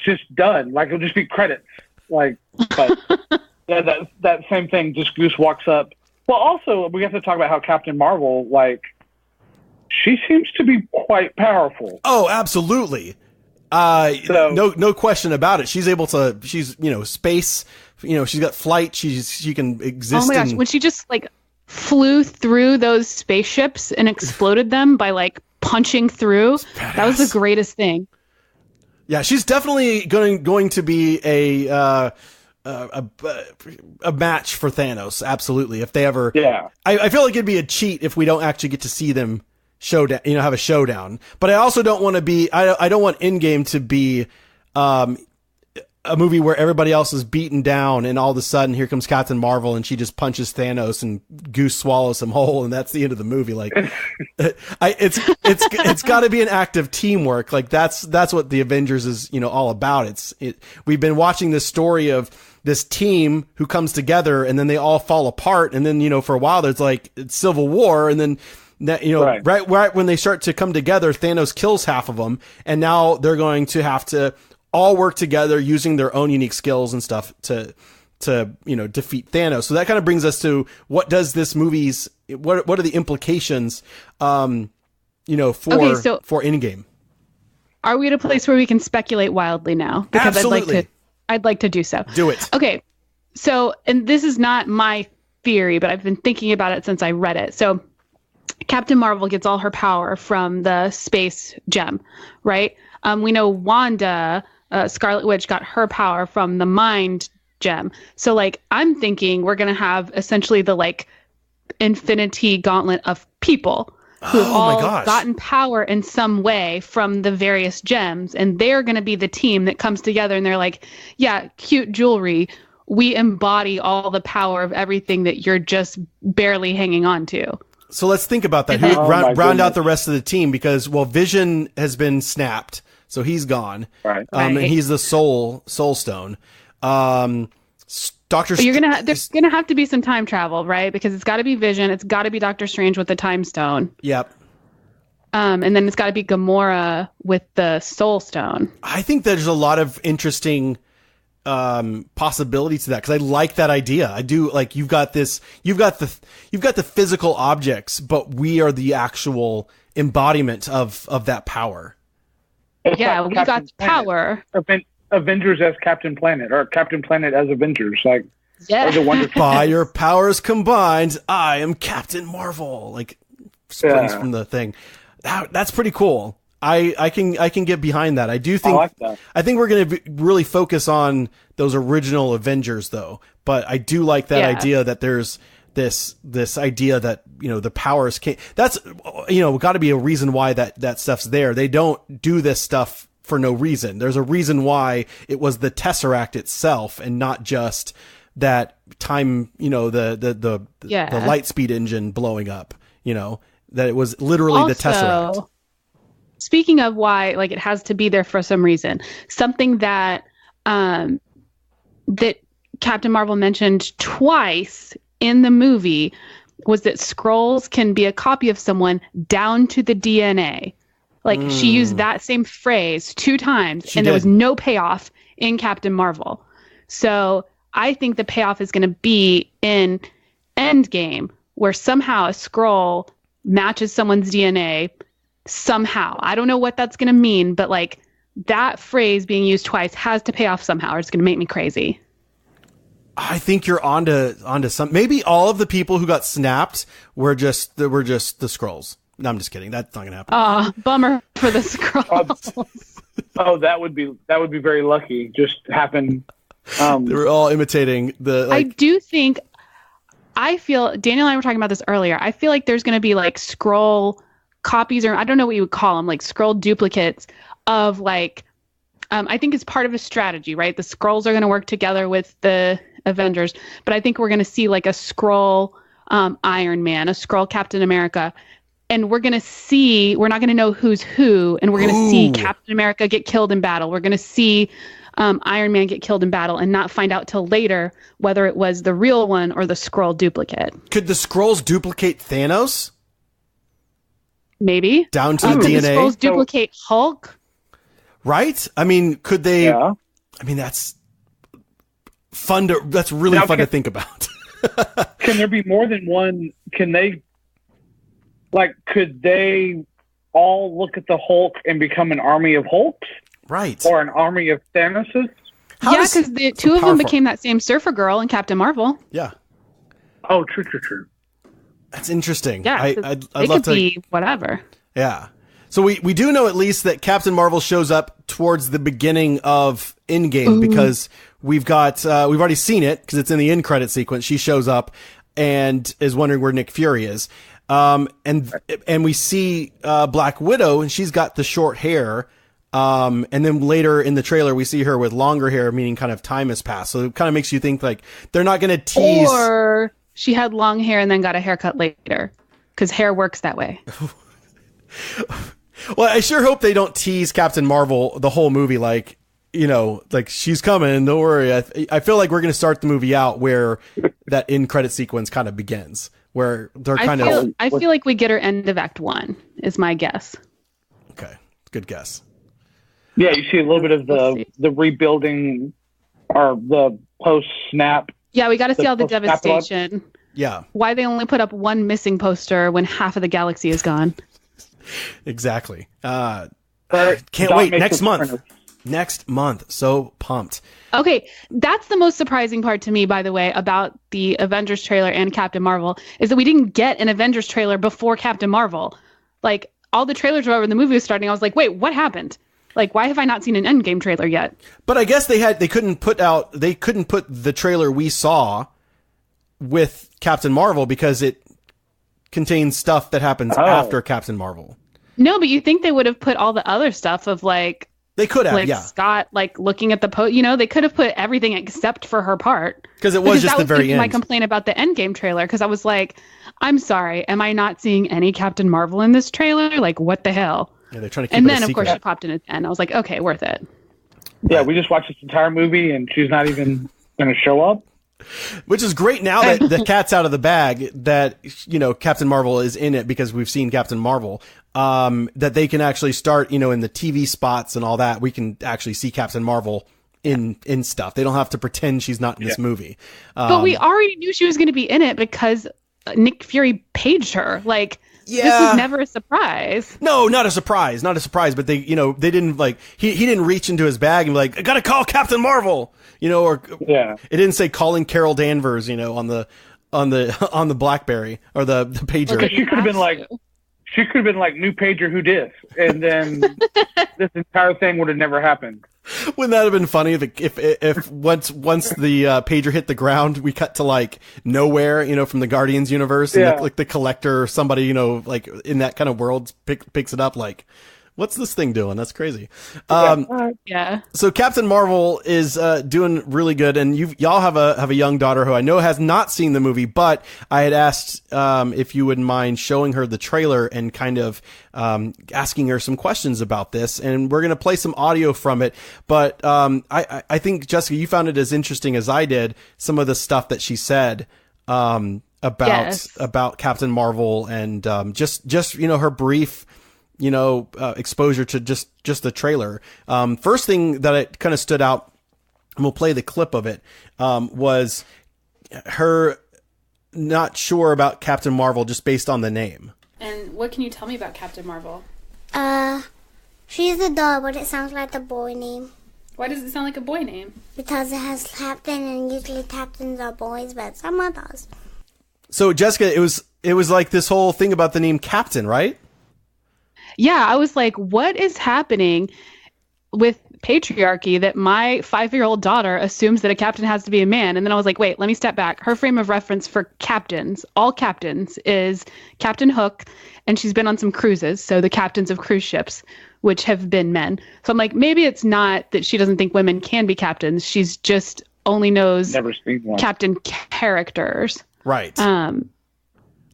Speaker 4: just done. Like, it'll just be credits. Like, but that same thing. Just Goose walks up. Well, also, we have to talk about how Captain Marvel, like, she seems to be quite powerful.
Speaker 1: Oh, absolutely. No question about it. She's able to, space, she's got flight. She can exist.
Speaker 6: Oh my gosh. When she just, like, flew through those spaceships and exploded them by, like, punching through, that was the greatest thing.
Speaker 1: Yeah, she's definitely going to be a match for Thanos. Absolutely. If they ever, I feel like it'd be a cheat if we don't actually get to see them showdown, have a showdown. But I also don't want to be, I don't want Endgame to be, a movie where everybody else is beaten down and all of a sudden here comes Captain Marvel and she just punches Thanos and Goose swallows him whole and that's the end of the movie. Like, it's got to be an act of teamwork. Like that's what the Avengers is, all about. We've been watching this story of this team who comes together and then they all fall apart. And then, for a while there's like it's Civil War. And then that, right when they start to come together, Thanos kills half of them. And now they're going to have to all work together using their own unique skills and stuff to defeat Thanos. So that kind of brings us to what are the implications, for Endgame?
Speaker 6: Are we at a place where we can speculate wildly now? Because
Speaker 1: Absolutely.
Speaker 6: I'd like to do so.
Speaker 1: Do it.
Speaker 6: Okay. So, and this is not my theory, but I've been thinking about it since I read it. So Captain Marvel gets all her power from the space gem, right? We know Wanda, Scarlet Witch, got her power from the mind gem. So like, I'm thinking we're going to have essentially the like infinity gauntlet of people who have all gotten power in some way from the various gems. And they're going to be the team that comes together and they're like, yeah, cute jewelry. We embody all the power of everything that you're just barely hanging on to.
Speaker 1: So let's think about that. Round out the rest of the team because, well, Vision has been snapped, so he's gone.
Speaker 4: Right.
Speaker 1: And he's the Soul Stone.
Speaker 6: There's gonna have to be some time travel, right? Because it's got to be Vision. It's got to be Doctor Strange with the Time Stone.
Speaker 1: Yep.
Speaker 6: And then it's got to be Gamora with the Soul Stone.
Speaker 1: I think there's a lot of interesting possibility to that because I like that idea. I do like you've got the physical objects, but we are the actual embodiment of that power.
Speaker 4: It's
Speaker 6: Yeah,
Speaker 4: like
Speaker 6: we
Speaker 4: Captain
Speaker 6: got the
Speaker 4: Planet.
Speaker 6: power.
Speaker 4: Avengers as Captain Planet, or Captain Planet as Avengers. Like,
Speaker 6: Yeah.
Speaker 4: the wonderful.
Speaker 1: By your powers combined, I am Captain Marvel. Like, springs from the thing. That's pretty cool. I can get behind that. I do think.
Speaker 4: I like that.
Speaker 1: I think we're going to really focus on those original Avengers, though. But I do like that idea that there's this idea that the powers can't. That's got to be a reason why that stuff's there. They don't do this stuff for no reason. There's a reason why it was the Tesseract itself and not just that time, the light speed engine blowing up, that it was literally
Speaker 6: Also,
Speaker 1: the Tesseract.
Speaker 6: Speaking of why, like, it has to be there for some reason, something that that Captain Marvel mentioned twice in the movie was that Skrulls can be a copy of someone down to the DNA. Like, she used that same phrase 2 times, there was no payoff in Captain Marvel. So I think the payoff is going to be in Endgame, where somehow a Skrull matches someone's DNA somehow. I don't know what that's going to mean, but like that phrase being used twice has to pay off somehow, or it's going to make me crazy.
Speaker 1: I think you're onto some. Maybe all of the people who got snapped were just the Skrulls. No, I'm just kidding. That's not gonna happen.
Speaker 6: Bummer for the Skrulls.
Speaker 4: That would be very lucky. Just happened.
Speaker 1: They were all imitating the.
Speaker 6: I do think. I feel Daniel and I were talking about this earlier. I feel like there's going to be like Skrull copies, or I don't know what you would call them, like Skrull duplicates of like. I think it's part of a strategy, right? The Skrulls are going to work together with the Avengers, but I think we're going to see like a Skrull Iron Man, a Skrull Captain America. And we're not going to know who's who, and we're going to see Captain America get killed in battle. We're going to see Iron Man get killed in battle and not find out till later whether it was the real one or the Skrull duplicate.
Speaker 1: Could the Skrulls duplicate Thanos?
Speaker 6: Maybe.
Speaker 1: Down to the DNA?
Speaker 6: Could the Skrulls duplicate Hulk?
Speaker 1: Right? I mean, could they... Yeah. I mean, that's really fun to think about.
Speaker 4: Can there be more than one? Can they... Like, could they all look at the Hulk and become an army of Hulks?
Speaker 1: Right.
Speaker 4: Or an army of Thanoses?
Speaker 6: Because the two of them became that same surfer girl in Captain Marvel.
Speaker 1: Yeah.
Speaker 4: Oh, true.
Speaker 1: That's interesting.
Speaker 6: Yeah,
Speaker 1: I'd
Speaker 6: it
Speaker 1: love
Speaker 6: could be whatever.
Speaker 1: Yeah. So we do know at least that Captain Marvel shows up towards the beginning of Endgame because we've already seen it because it's in the end credit sequence. She shows up and is wondering where Nick Fury is. And we see Black Widow, and she's got the short hair. And then later in the trailer, we see her with longer hair, meaning kind of time has passed. So it kind of makes you think like they're not going to tease.
Speaker 6: Or she had long hair and then got a haircut later, because hair works that way.
Speaker 1: Well, I sure hope they don't tease Captain Marvel the whole movie, like, like she's coming, don't worry. I feel like we're going to start the movie out where that end credit sequence kind of begins. Where they're
Speaker 6: I feel like we get her end of Act 1 is my guess.
Speaker 1: Okay, good guess.
Speaker 4: Yeah, you see a little bit of the rebuilding or the post snap.
Speaker 6: Yeah, we got to see all the devastation.
Speaker 1: Yeah.
Speaker 6: Why they only put up one missing poster when half of the galaxy is gone.
Speaker 1: Exactly. Can't wait. Next month. Next month. So pumped.
Speaker 6: Okay, that's the most surprising part to me, by the way, about the Avengers trailer and Captain Marvel, is that we didn't get an Avengers trailer before Captain Marvel. Like, all the trailers were over and the movie was starting. I was like, wait, what happened? Like, why have I not seen an Endgame trailer yet?
Speaker 1: But I guess they couldn't put the trailer we saw with Captain Marvel because it contains stuff that happens after Captain Marvel.
Speaker 6: No, but you think they would have put all the other stuff of like
Speaker 1: they could have,
Speaker 6: like
Speaker 1: yeah.
Speaker 6: Scott like looking at the they could have put everything except for her part.
Speaker 1: Because it was just the very end.
Speaker 6: My complaint about the Endgame trailer, because I was like, I'm sorry, am I not seeing any Captain Marvel in this trailer? Like, what the hell?
Speaker 1: Yeah, they're trying to keep
Speaker 6: and
Speaker 1: it
Speaker 6: then,
Speaker 1: a
Speaker 6: of course,
Speaker 1: secret.
Speaker 6: she popped in at the end. I was like, okay, worth it.
Speaker 4: Yeah, we just watched this entire movie, and she's not even going to show up.
Speaker 1: Which is great now that the cat's out of the bag, that, Captain Marvel is in it because we've seen Captain Marvel, that they can actually start, in the TV spots and all that. We can actually see Captain Marvel in stuff. They don't have to pretend she's not in this movie.
Speaker 6: But we already knew she was going to be in it because Nick Fury paged her. Like, this was never a surprise.
Speaker 1: No, not a surprise. Not a surprise. But they, they didn't he didn't reach into his bag and be like, I gotta call Captain Marvel, it didn't say calling Carol Danvers, on the BlackBerry or the pager.
Speaker 4: Because she could have been like, new pager, who dis? And then this entire thing would have never happened.
Speaker 1: Wouldn't that have been funny if once the pager hit the ground, we cut to nowhere, from the Guardians universe, and the Collector or somebody, in that kind of world picks it up, what's this thing doing? That's crazy.
Speaker 6: Yeah.
Speaker 1: So Captain Marvel is doing really good, and y'all have a young daughter who I know has not seen the movie, but I had asked if you wouldn't mind showing her the trailer and kind of asking her some questions about this, and we're gonna play some audio from it. But I think, Jessica, you found it as interesting as I did, some of the stuff that she said about Captain Marvel and just her brief exposure to just the trailer. First thing that it kind of stood out, and we'll play the clip of it, was her not sure about Captain Marvel just based on the name.
Speaker 5: And what can you tell me about Captain Marvel?
Speaker 7: She's a doll, but it sounds like a boy name.
Speaker 5: Why does it sound like a boy name?
Speaker 7: Because it has captain, and usually captains are boys, but some are dolls.
Speaker 1: So Jessica, it was like this whole thing about the name Captain, right?
Speaker 6: Yeah, I was like, what is happening with patriarchy that my 5-year-old daughter assumes that a captain has to be a man? And then I was like, wait, let me step back. Her frame of reference for captains, all captains, is Captain Hook, and she's been on some cruises, so the captains of cruise ships, which have been men. So I'm like, maybe it's not that she doesn't think women can be captains. She's just only knows captain characters.
Speaker 1: Right.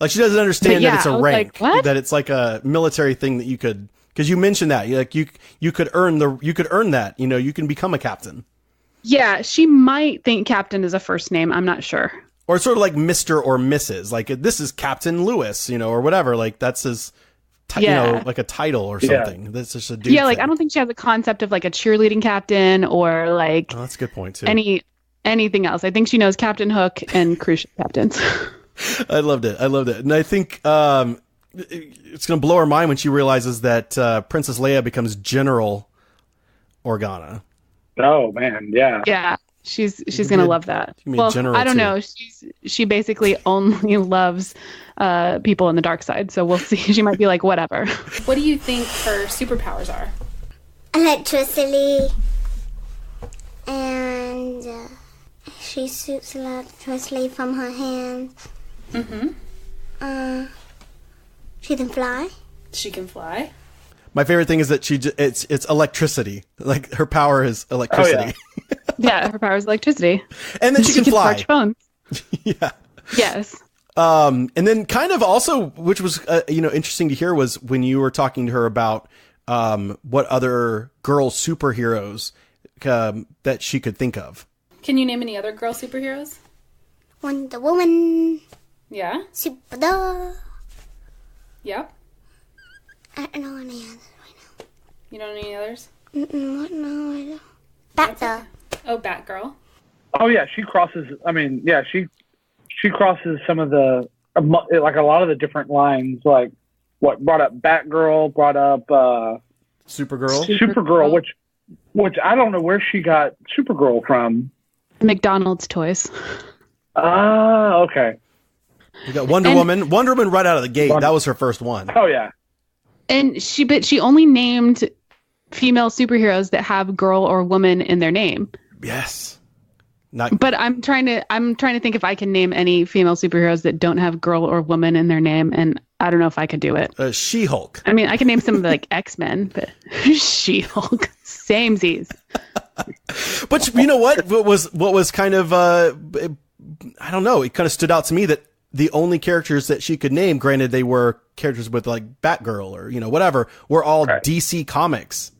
Speaker 1: She doesn't understand that it's a rank, that it's like a military thing that you could, because you mentioned that you could earn that, you can become a captain.
Speaker 6: Yeah, she might think captain is a first name. I'm not sure.
Speaker 1: Or sort of like Mr. or Mrs. Like, this is Captain Lewis, or whatever. Like, that's his, like a title or something. Yeah. That's just a dude.
Speaker 6: Yeah, I don't think she has a concept of like a cheerleading captain or like.
Speaker 1: Oh, that's a good point too.
Speaker 6: Anything else. I think she knows Captain Hook and cruise ship captains.
Speaker 1: I loved it. And I think it's going to blow her mind when she realizes that Princess Leia becomes General Organa.
Speaker 4: Oh, man, yeah.
Speaker 6: Yeah, she's going to love that. Well, I don't know. She basically only loves people in the dark side, so we'll see. She might be like, whatever.
Speaker 5: What do you think her superpowers are?
Speaker 7: Electricity. And she shoots electricity from her hands.
Speaker 5: Mm-hmm.
Speaker 7: She can fly.
Speaker 5: She can fly.
Speaker 1: My favorite thing is that it's electricity. Like, her power is electricity.
Speaker 6: Oh, yeah. Her power is electricity.
Speaker 1: And then she can fly.
Speaker 6: Charge phones.
Speaker 1: Yeah.
Speaker 6: Yes.
Speaker 1: And then kind of also, which was interesting to hear, was when you were talking to her about what other girl superheroes that she could think of.
Speaker 5: Can you name any other girl superheroes?
Speaker 7: Wonder Woman.
Speaker 5: Yeah.
Speaker 7: Superdog.
Speaker 5: Yep.
Speaker 7: I don't know any others right now.
Speaker 5: You don't know any others?
Speaker 7: No, I don't. Batgirl.
Speaker 5: Oh, Batgirl.
Speaker 4: Oh yeah, she crosses. I mean, yeah, she crosses some of the like a lot of the different lines. Like what brought up Batgirl, brought up
Speaker 1: Supergirl,
Speaker 4: which which I don't know where she got Supergirl from.
Speaker 6: McDonald's toys.
Speaker 4: Ah, okay.
Speaker 1: You got Wonder Woman. Wonder Woman right out of the gate. That was her first one.
Speaker 4: Oh yeah.
Speaker 6: And she only named female superheroes that have girl or woman in their name.
Speaker 1: Yes.
Speaker 6: But I'm trying to think if I can name any female superheroes that don't have girl or woman in their name, and I don't know if I could do it.
Speaker 1: She-Hulk.
Speaker 6: I mean, I can name some of the X-Men, but She-Hulk, samesies.
Speaker 1: But you know what? What was kind of I don't know. It kind of stood out to me that the only characters that she could name, granted they were characters with like Batgirl or whatever, were all DC Comics.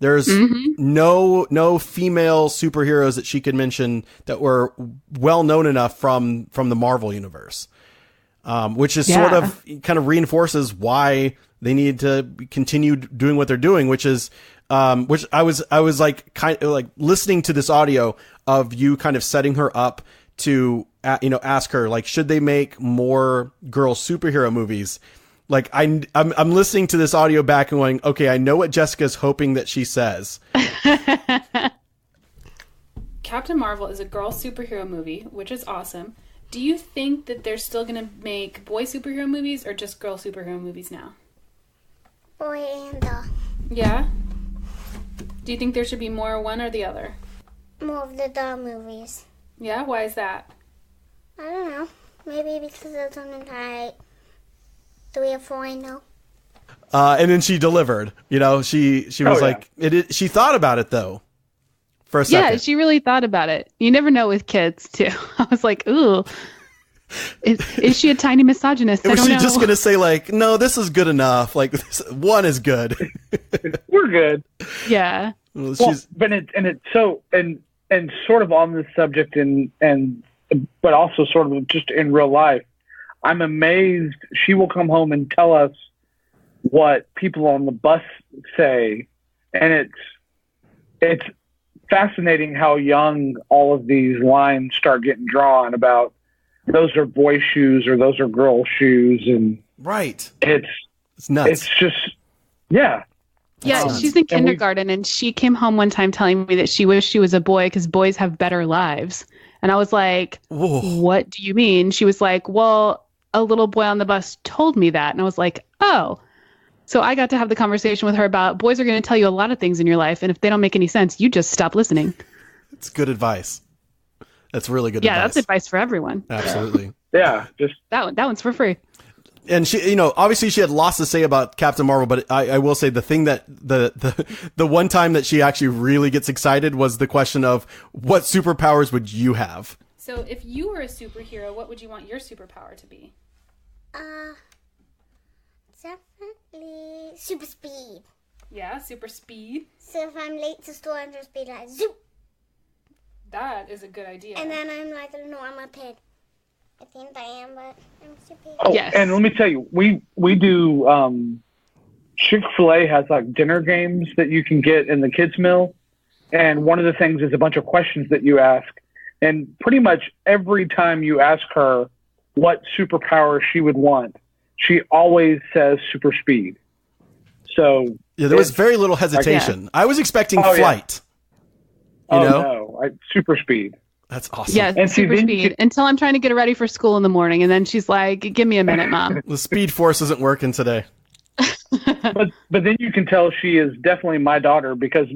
Speaker 1: There's no female superheroes that she could mention that were well known enough from the Marvel universe, which is sort of kind of reinforces why they need to continue doing what they're doing, which is which I was like kind of like listening to this audio of you kind of setting her up to ask her, like, should they make more girl superhero movies? Like I'm listening to this audio back and going, okay, I know what Jessica's hoping that she says.
Speaker 5: Captain Marvel is a girl superhero movie, which is awesome. Do you think that they're still going to make boy superhero movies or just girl superhero movies now?
Speaker 7: Boy and doll.
Speaker 5: Yeah? Do you think there should be more one or the other?
Speaker 7: More of the doll movies.
Speaker 5: Yeah? Why is that?
Speaker 7: I don't know. Maybe because it's only like 3 or 4 I know.
Speaker 1: And then she delivered. She was like, she thought about it though. For a second.
Speaker 6: Yeah, she really thought about it. You never know with kids too. I was like, ooh, is she a tiny misogynist?
Speaker 1: Was she just gonna say like, no, this is good enough? Like one is good.
Speaker 4: We're good.
Speaker 6: Yeah.
Speaker 1: Well,
Speaker 4: and sort of on this subject but also sort of just in real life, I'm amazed she will come home and tell us what people on the bus say, and it's fascinating how young all of these lines start getting drawn about those are boy shoes or those are girl shoes, and
Speaker 1: right.
Speaker 4: It's
Speaker 1: nuts.
Speaker 4: It's just yeah.
Speaker 6: Yeah, she's in kindergarten, and she came home one time telling me that she wished she was a boy because boys have better lives. And I was like, whoa. What do you mean? She was like, well, a little boy on the bus told me that. And I was like, oh. So I got to have the conversation with her about boys are going to tell you a lot of things in your life. And if they don't make any sense, you just stop listening.
Speaker 1: It's good advice. That's really good advice.
Speaker 6: Yeah, that's advice for everyone.
Speaker 1: Absolutely.
Speaker 4: Yeah, just
Speaker 6: that one's for free.
Speaker 1: And she, obviously she had lots to say about Captain Marvel, but I will say the thing that the one time that she actually really gets excited was the question of what superpowers would you have?
Speaker 5: So if you were a superhero, what would you want your superpower to be?
Speaker 7: Definitely super speed.
Speaker 5: Yeah, super speed.
Speaker 7: So if I'm late to store, I'm just be like, zoop.
Speaker 5: That is a good idea.
Speaker 7: And then I'm like, no, I'm a pig. I think I am, but I'm super.
Speaker 4: Oh,
Speaker 6: yes.
Speaker 4: And let me tell you, we do Chick-fil-A has like dinner games that you can get in the kids' meal, and one of the things is a bunch of questions that you ask, and pretty much every time you ask her what superpower she would want, she always says super speed. So
Speaker 1: yeah, there was very little hesitation. I was expecting flight.
Speaker 4: Yeah. No, super speed.
Speaker 1: That's awesome.
Speaker 6: Yeah, and super speed. Until I'm trying to get her ready for school in the morning, and then she's like, "Give me a minute, Mom."
Speaker 1: The Speed Force isn't working today.
Speaker 4: but then you can tell she is definitely my daughter because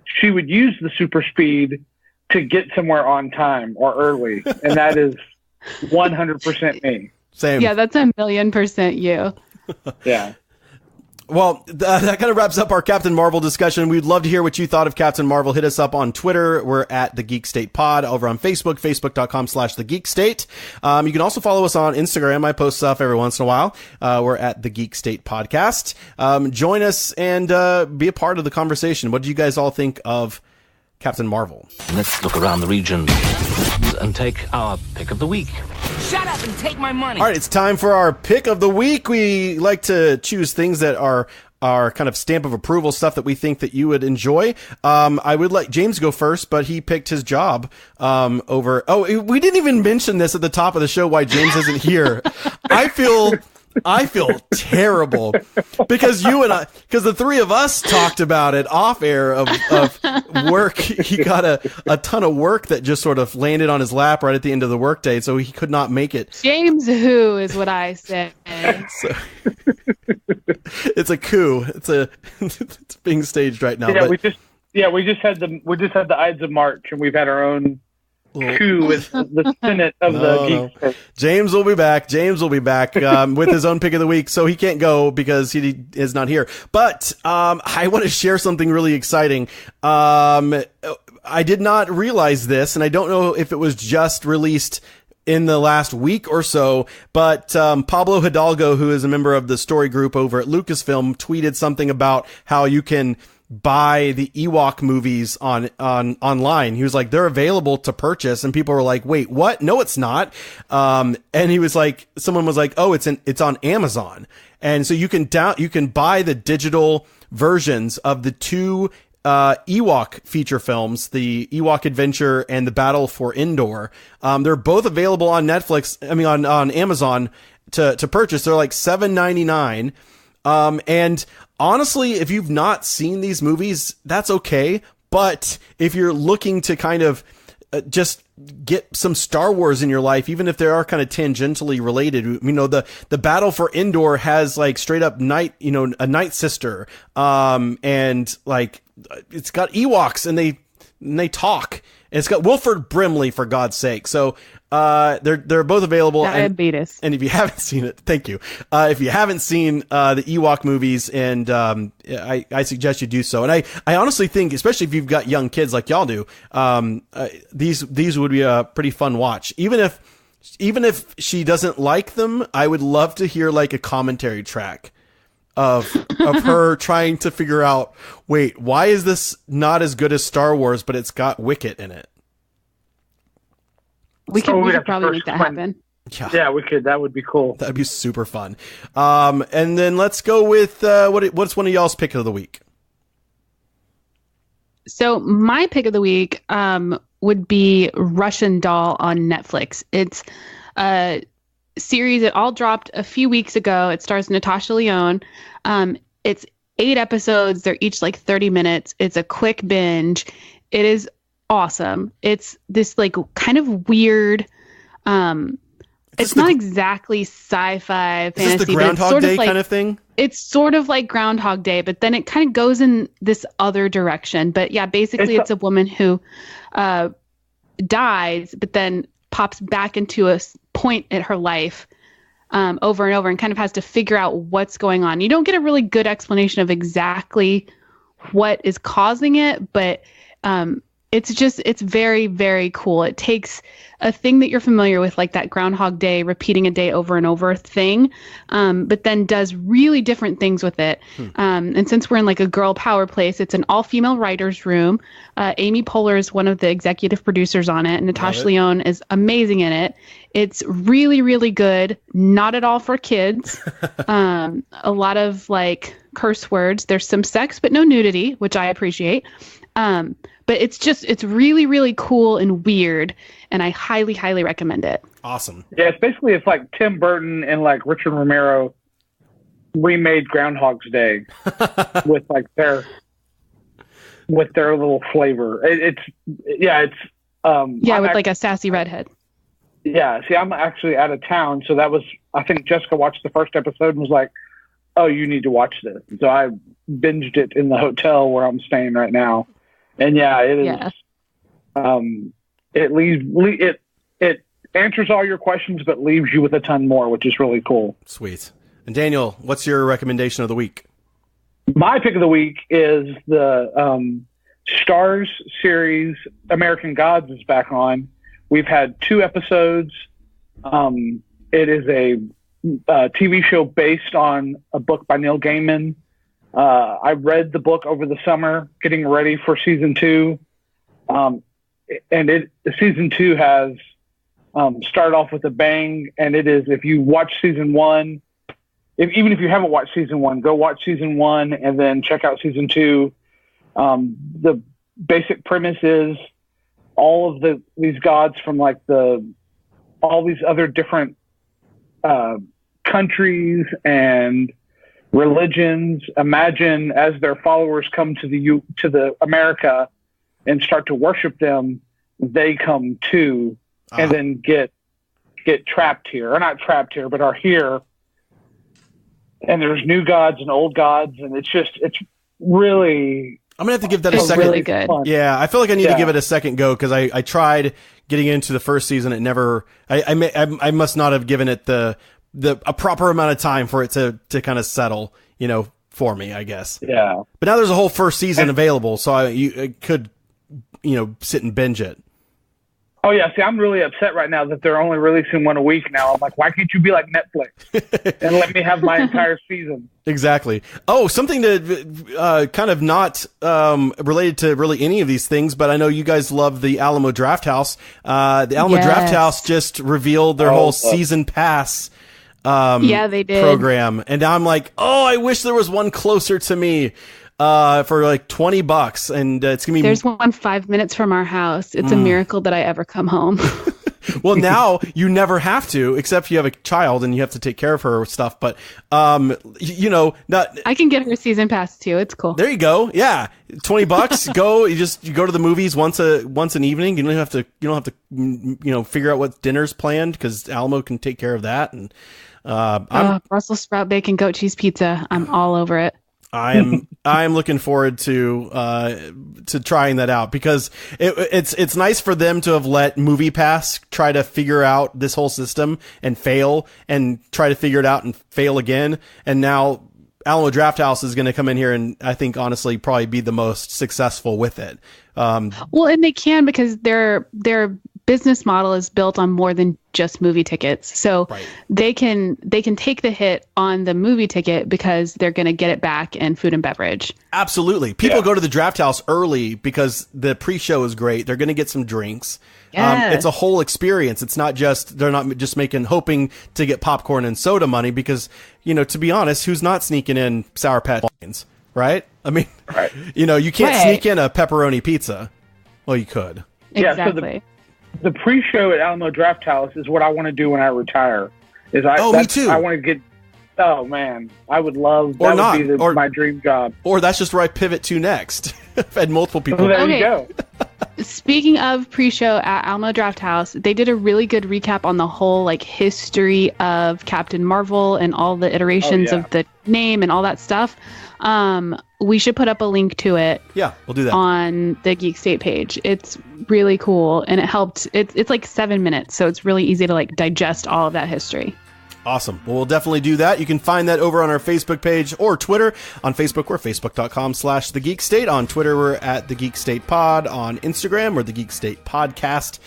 Speaker 4: she would use the super speed to get somewhere on time or early, and that is 100% me.
Speaker 1: Same.
Speaker 6: Yeah, that's 1,000,000% you.
Speaker 4: Yeah.
Speaker 1: Well, that kind of wraps up our Captain Marvel discussion. We'd love to hear what you thought of Captain Marvel. Hit us up on Twitter. We're at The Geek State Pod. Over on Facebook, facebook.com/The Geek State. You can also follow us on Instagram. I post stuff every once in a while. We're at The Geek State Podcast. Join us and be a part of the conversation. What do you guys all think of Captain Marvel?
Speaker 9: Let's look around the region and take our pick of the week.
Speaker 2: Shut up and take my money.
Speaker 1: All right, it's time for our pick of the week. We like to choose things that are our kind of stamp of approval, stuff that we think that you would enjoy. I would let James go first, but he picked his job over. Oh, we didn't even mention this at the top of the show, why James isn't here. I feel I feel terrible because the three of us talked about it off air of work. He got a ton of work that just sort of landed on his lap right at the end of the workday, so he could not make it.
Speaker 6: James who is what I say.
Speaker 1: So, it's a coup. It's being staged right now.
Speaker 4: Yeah, we just had the Ides of March, and we've had our own coup with the Senate of the Geek.
Speaker 1: James will be back. With his own pick of the week, so he can't go because he is not here. But I want to share something really exciting. I did not realize this, and I don't know if it was just released in the last week or so, but Pablo Hidalgo, who is a member of the story group over at Lucasfilm, tweeted something about how you can buy the Ewok movies online. He was like, they're available to purchase, and people were like, wait, what? No, it's not. And he was like, someone was like, oh, it's on Amazon. And so you can buy the digital versions of the two Ewok feature films, the Ewok Adventure and the Battle for Endor. They're both available on on Amazon to purchase. They're like $7.99. And honestly, if you've not seen these movies, that's okay. But if you're looking to kind of just get some Star Wars in your life, even if they are kind of tangentially related, the Battle for Endor has like straight up a Night Sister, and like it's got Ewoks and they talk. And it's got Wilford Brimley, for God's sake. So they're both available.
Speaker 6: Diabetes.
Speaker 1: And if you haven't seen it, thank you. If you haven't seen the Ewok movies, and I suggest you do so. And I honestly think, especially if you've got young kids like y'all do, these would be a pretty fun watch. Even if she doesn't like them, I would love to hear like a commentary track of her trying to figure out, wait, why is this not as good as Star Wars, but it's got Wicket in it?
Speaker 6: We could probably make that happen.
Speaker 4: Yeah, we could. That would be cool.
Speaker 1: That'd be super fun. And then let's go with what's one of y'all's pick of the week?
Speaker 6: So my pick of the week would be Russian Doll on Netflix. It's a series that all dropped a few weeks ago. It stars Natasha Lyonne. It's 8 episodes. They're each like 30 minutes. It's a quick binge. It is awesome. It's this like kind of weird, it's not exactly sci-fi fantasy.
Speaker 1: Is this the Groundhog Day kind of thing?
Speaker 6: It's sort of like Groundhog Day, but then it kind of goes in this other direction. But yeah, basically it's a woman who dies, but then pops back into a point in her life over and over, and kind of has to figure out what's going on. You don't get a really good explanation of exactly what is causing it, but it's very, very cool. It takes a thing that you're familiar with, like that Groundhog Day, repeating a day over and over thing, but then does really different things with it. And since we're in like a girl power place, it's an all-female writer's room. Amy Poehler is one of the executive producers on it, and Natasha Lyonne is amazing in it. It's really, really good. Not at all for kids. A lot of like curse words. There's some sex, but no nudity, which I appreciate. But it's really, really cool and weird, and I highly, highly recommend it.
Speaker 1: Awesome.
Speaker 4: Yeah, it's like Tim Burton and like Richard Romero remade Groundhog's Day with like their little flavor. It's
Speaker 6: with like a sassy redhead.
Speaker 4: Yeah, see, I'm actually out of town, so that was, I think Jessica watched the first episode and was like, oh, you need to watch this. So I binged it in the hotel where I'm staying right now. And yeah, it is. Yeah. It answers all your questions, but leaves you with a ton more, which is really cool.
Speaker 1: Sweet. And Daniel, what's your recommendation of the week?
Speaker 4: My pick of the week is the Starz series. American Gods is back on. We've had 2 episodes. It is a TV show based on a book by Neil Gaiman. I read the book over the summer, getting ready for season 2. Season 2 has started off with a bang, and it is, if you watch season 1, even if you haven't watched season 1, go watch season 1 and then check out season 2. The basic premise is all of these gods from like all these other different countries and religions. Imagine as their followers come to the America and start to worship them, they come too, and then get trapped here, or not trapped here, but are here. And there's new gods and old gods, and it's really.
Speaker 1: I'm gonna have to give that a second.
Speaker 6: Really good.
Speaker 4: Fun.
Speaker 1: Yeah, I feel like I need to give it a second go because I tried getting into the first season. It never. I must not have given it a proper amount of time for it to kind of settle. For me, I guess.
Speaker 4: Yeah.
Speaker 1: But now there's a whole first season available, so I could, sit and binge it.
Speaker 4: Oh yeah, see, I'm really upset right now that they're only releasing one a week now. I'm like, why can't you be like Netflix and let me have my entire season?
Speaker 1: Exactly. Oh, something to kind of not related to really any of these things, but I know you guys love the Alamo Drafthouse. The Alamo Drafthouse just revealed their whole season pass.
Speaker 6: They did.
Speaker 1: Program, and now I'm like, I wish there was one closer to me. For like $20, and it's gonna be.
Speaker 6: There's one 5 minutes from our house. It's a miracle that I ever come home.
Speaker 1: Well, now you never have to, except you have a child and you have to take care of her stuff. But not.
Speaker 6: I can get her season pass too. It's cool.
Speaker 1: There you go. Yeah, $20. Go. You go to the movies once an evening. You don't have to figure out what dinner's planned because Alamo can take care of that. And
Speaker 6: Brussels sprout bacon goat cheese pizza. I'm all over it.
Speaker 1: I'm looking forward to trying that out because it's nice for them to have let MoviePass try to figure out this whole system and fail and try to figure it out and fail again. And now Alamo Drafthouse is going to come in here and I think honestly probably be the most successful with it.
Speaker 6: Well, and they can because their business model is built on more than just movie tickets. So they can take the hit on the movie ticket because they're going to get it back in food and beverage.
Speaker 1: Absolutely. People go to the Draft House early because the pre-show is great. They're going to get some drinks.
Speaker 6: Yes.
Speaker 1: It's a whole experience. It's not just, they're not just hoping to get popcorn and soda money because, to be honest, who's not sneaking in Sour Patch Kids, right? I mean, you can't sneak in a pepperoni pizza. Well, you could.
Speaker 6: Exactly.
Speaker 4: Yeah, so the pre-show at Alamo Drafthouse is what I want to do when I retire.
Speaker 1: Me too.
Speaker 4: I want to get. Oh man, I would love. That would be my dream job.
Speaker 1: Or that's just where I pivot to next. I've had multiple people.
Speaker 4: Well, there you go.
Speaker 6: Speaking of pre-show at Alamo Drafthouse, they did a really good recap on the whole history of Captain Marvel and all the iterations of the name and all that stuff. We should put up a link to it.
Speaker 1: Yeah, we'll do that
Speaker 6: on the Geek State page. It's really cool, and it helped. It's like 7 minutes, so it's really easy to digest all of that history.
Speaker 1: Awesome. Well, we'll definitely do that. You can find that over on our Facebook page or Twitter. On Facebook, we're facebook.com/The Geek State. On Twitter, we're at The Geek State Pod. On Instagram, we're The Geek State Podcast.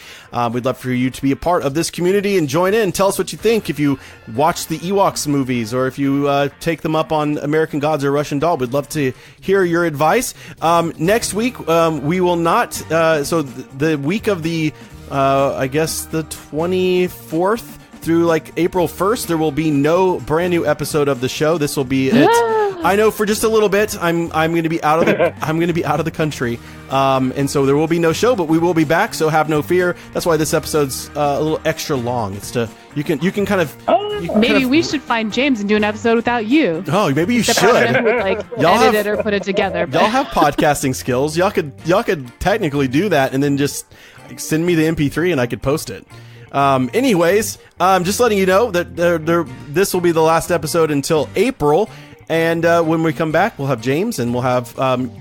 Speaker 1: We'd love for you to be a part of this community and join in. Tell us what you think. If you watch the Ewoks movies or if you take them up on American Gods or Russian Doll, we'd love to hear your advice. Next week, we will not. So the week of the, I guess, the 24th. Through April 1st, there will be no brand new episode of the show. This will be it. I know for just a little bit. I'm going to be out of the country, and so there will be no show. But we will be back, so have no fear. That's why this episode's a little extra long. It's you can kind of
Speaker 6: maybe we should find James and do an episode without you.
Speaker 1: Oh, maybe you should.
Speaker 6: Y'all edit it or put it together.
Speaker 1: Y'all have podcasting skills. Y'all could technically do that, and then just send me the MP3 and I could post it. Anyways, just letting you know that this will be the last episode until April. And when we come back, we'll have James and we'll have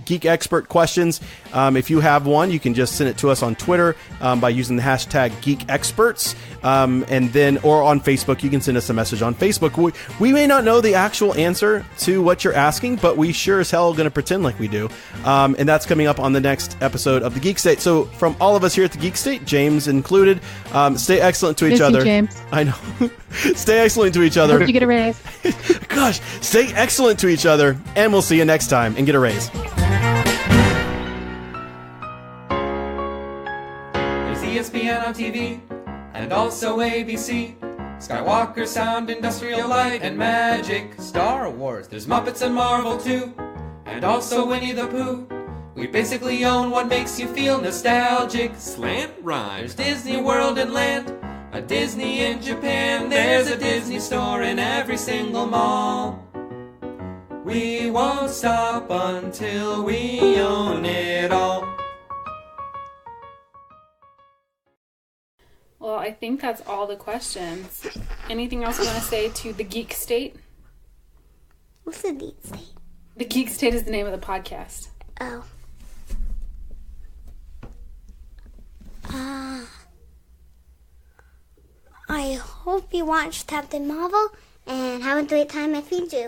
Speaker 1: Geek Expert questions. If you have one, you can just send it to us on Twitter by using the hashtag Geek Experts. And then, or on Facebook, you can send us a message on Facebook. We may not know the actual answer to what you're asking, but we sure as hell are going to pretend like we do. And that's coming up on the next episode of the Geek State. So from all of us here at the Geek State, James included, stay excellent to each other.
Speaker 6: James.
Speaker 1: I know. Stay excellent to each other.
Speaker 6: Hope you get a raise.
Speaker 1: Gosh, stay excellent to each other, and we'll see you next time and get a raise.
Speaker 10: There's ESPN on TV and also ABC. Skywalker Sound, Industrial Light and Magic. Star Wars, there's Muppets and Marvel too, and also Winnie the Pooh. We basically own what makes you feel nostalgic. Slant rhymes, Disney World and Land, a a Disney in Japan. There's a Disney store in every single mall. We won't stop until we own it all.
Speaker 5: Well, I think that's all the questions. Anything else you want to say to the Geek State?
Speaker 7: What's the Geek State?
Speaker 5: The Geek State is the name of the podcast.
Speaker 7: Oh. I hope you watched Captain Marvel and have a great time at Fiji.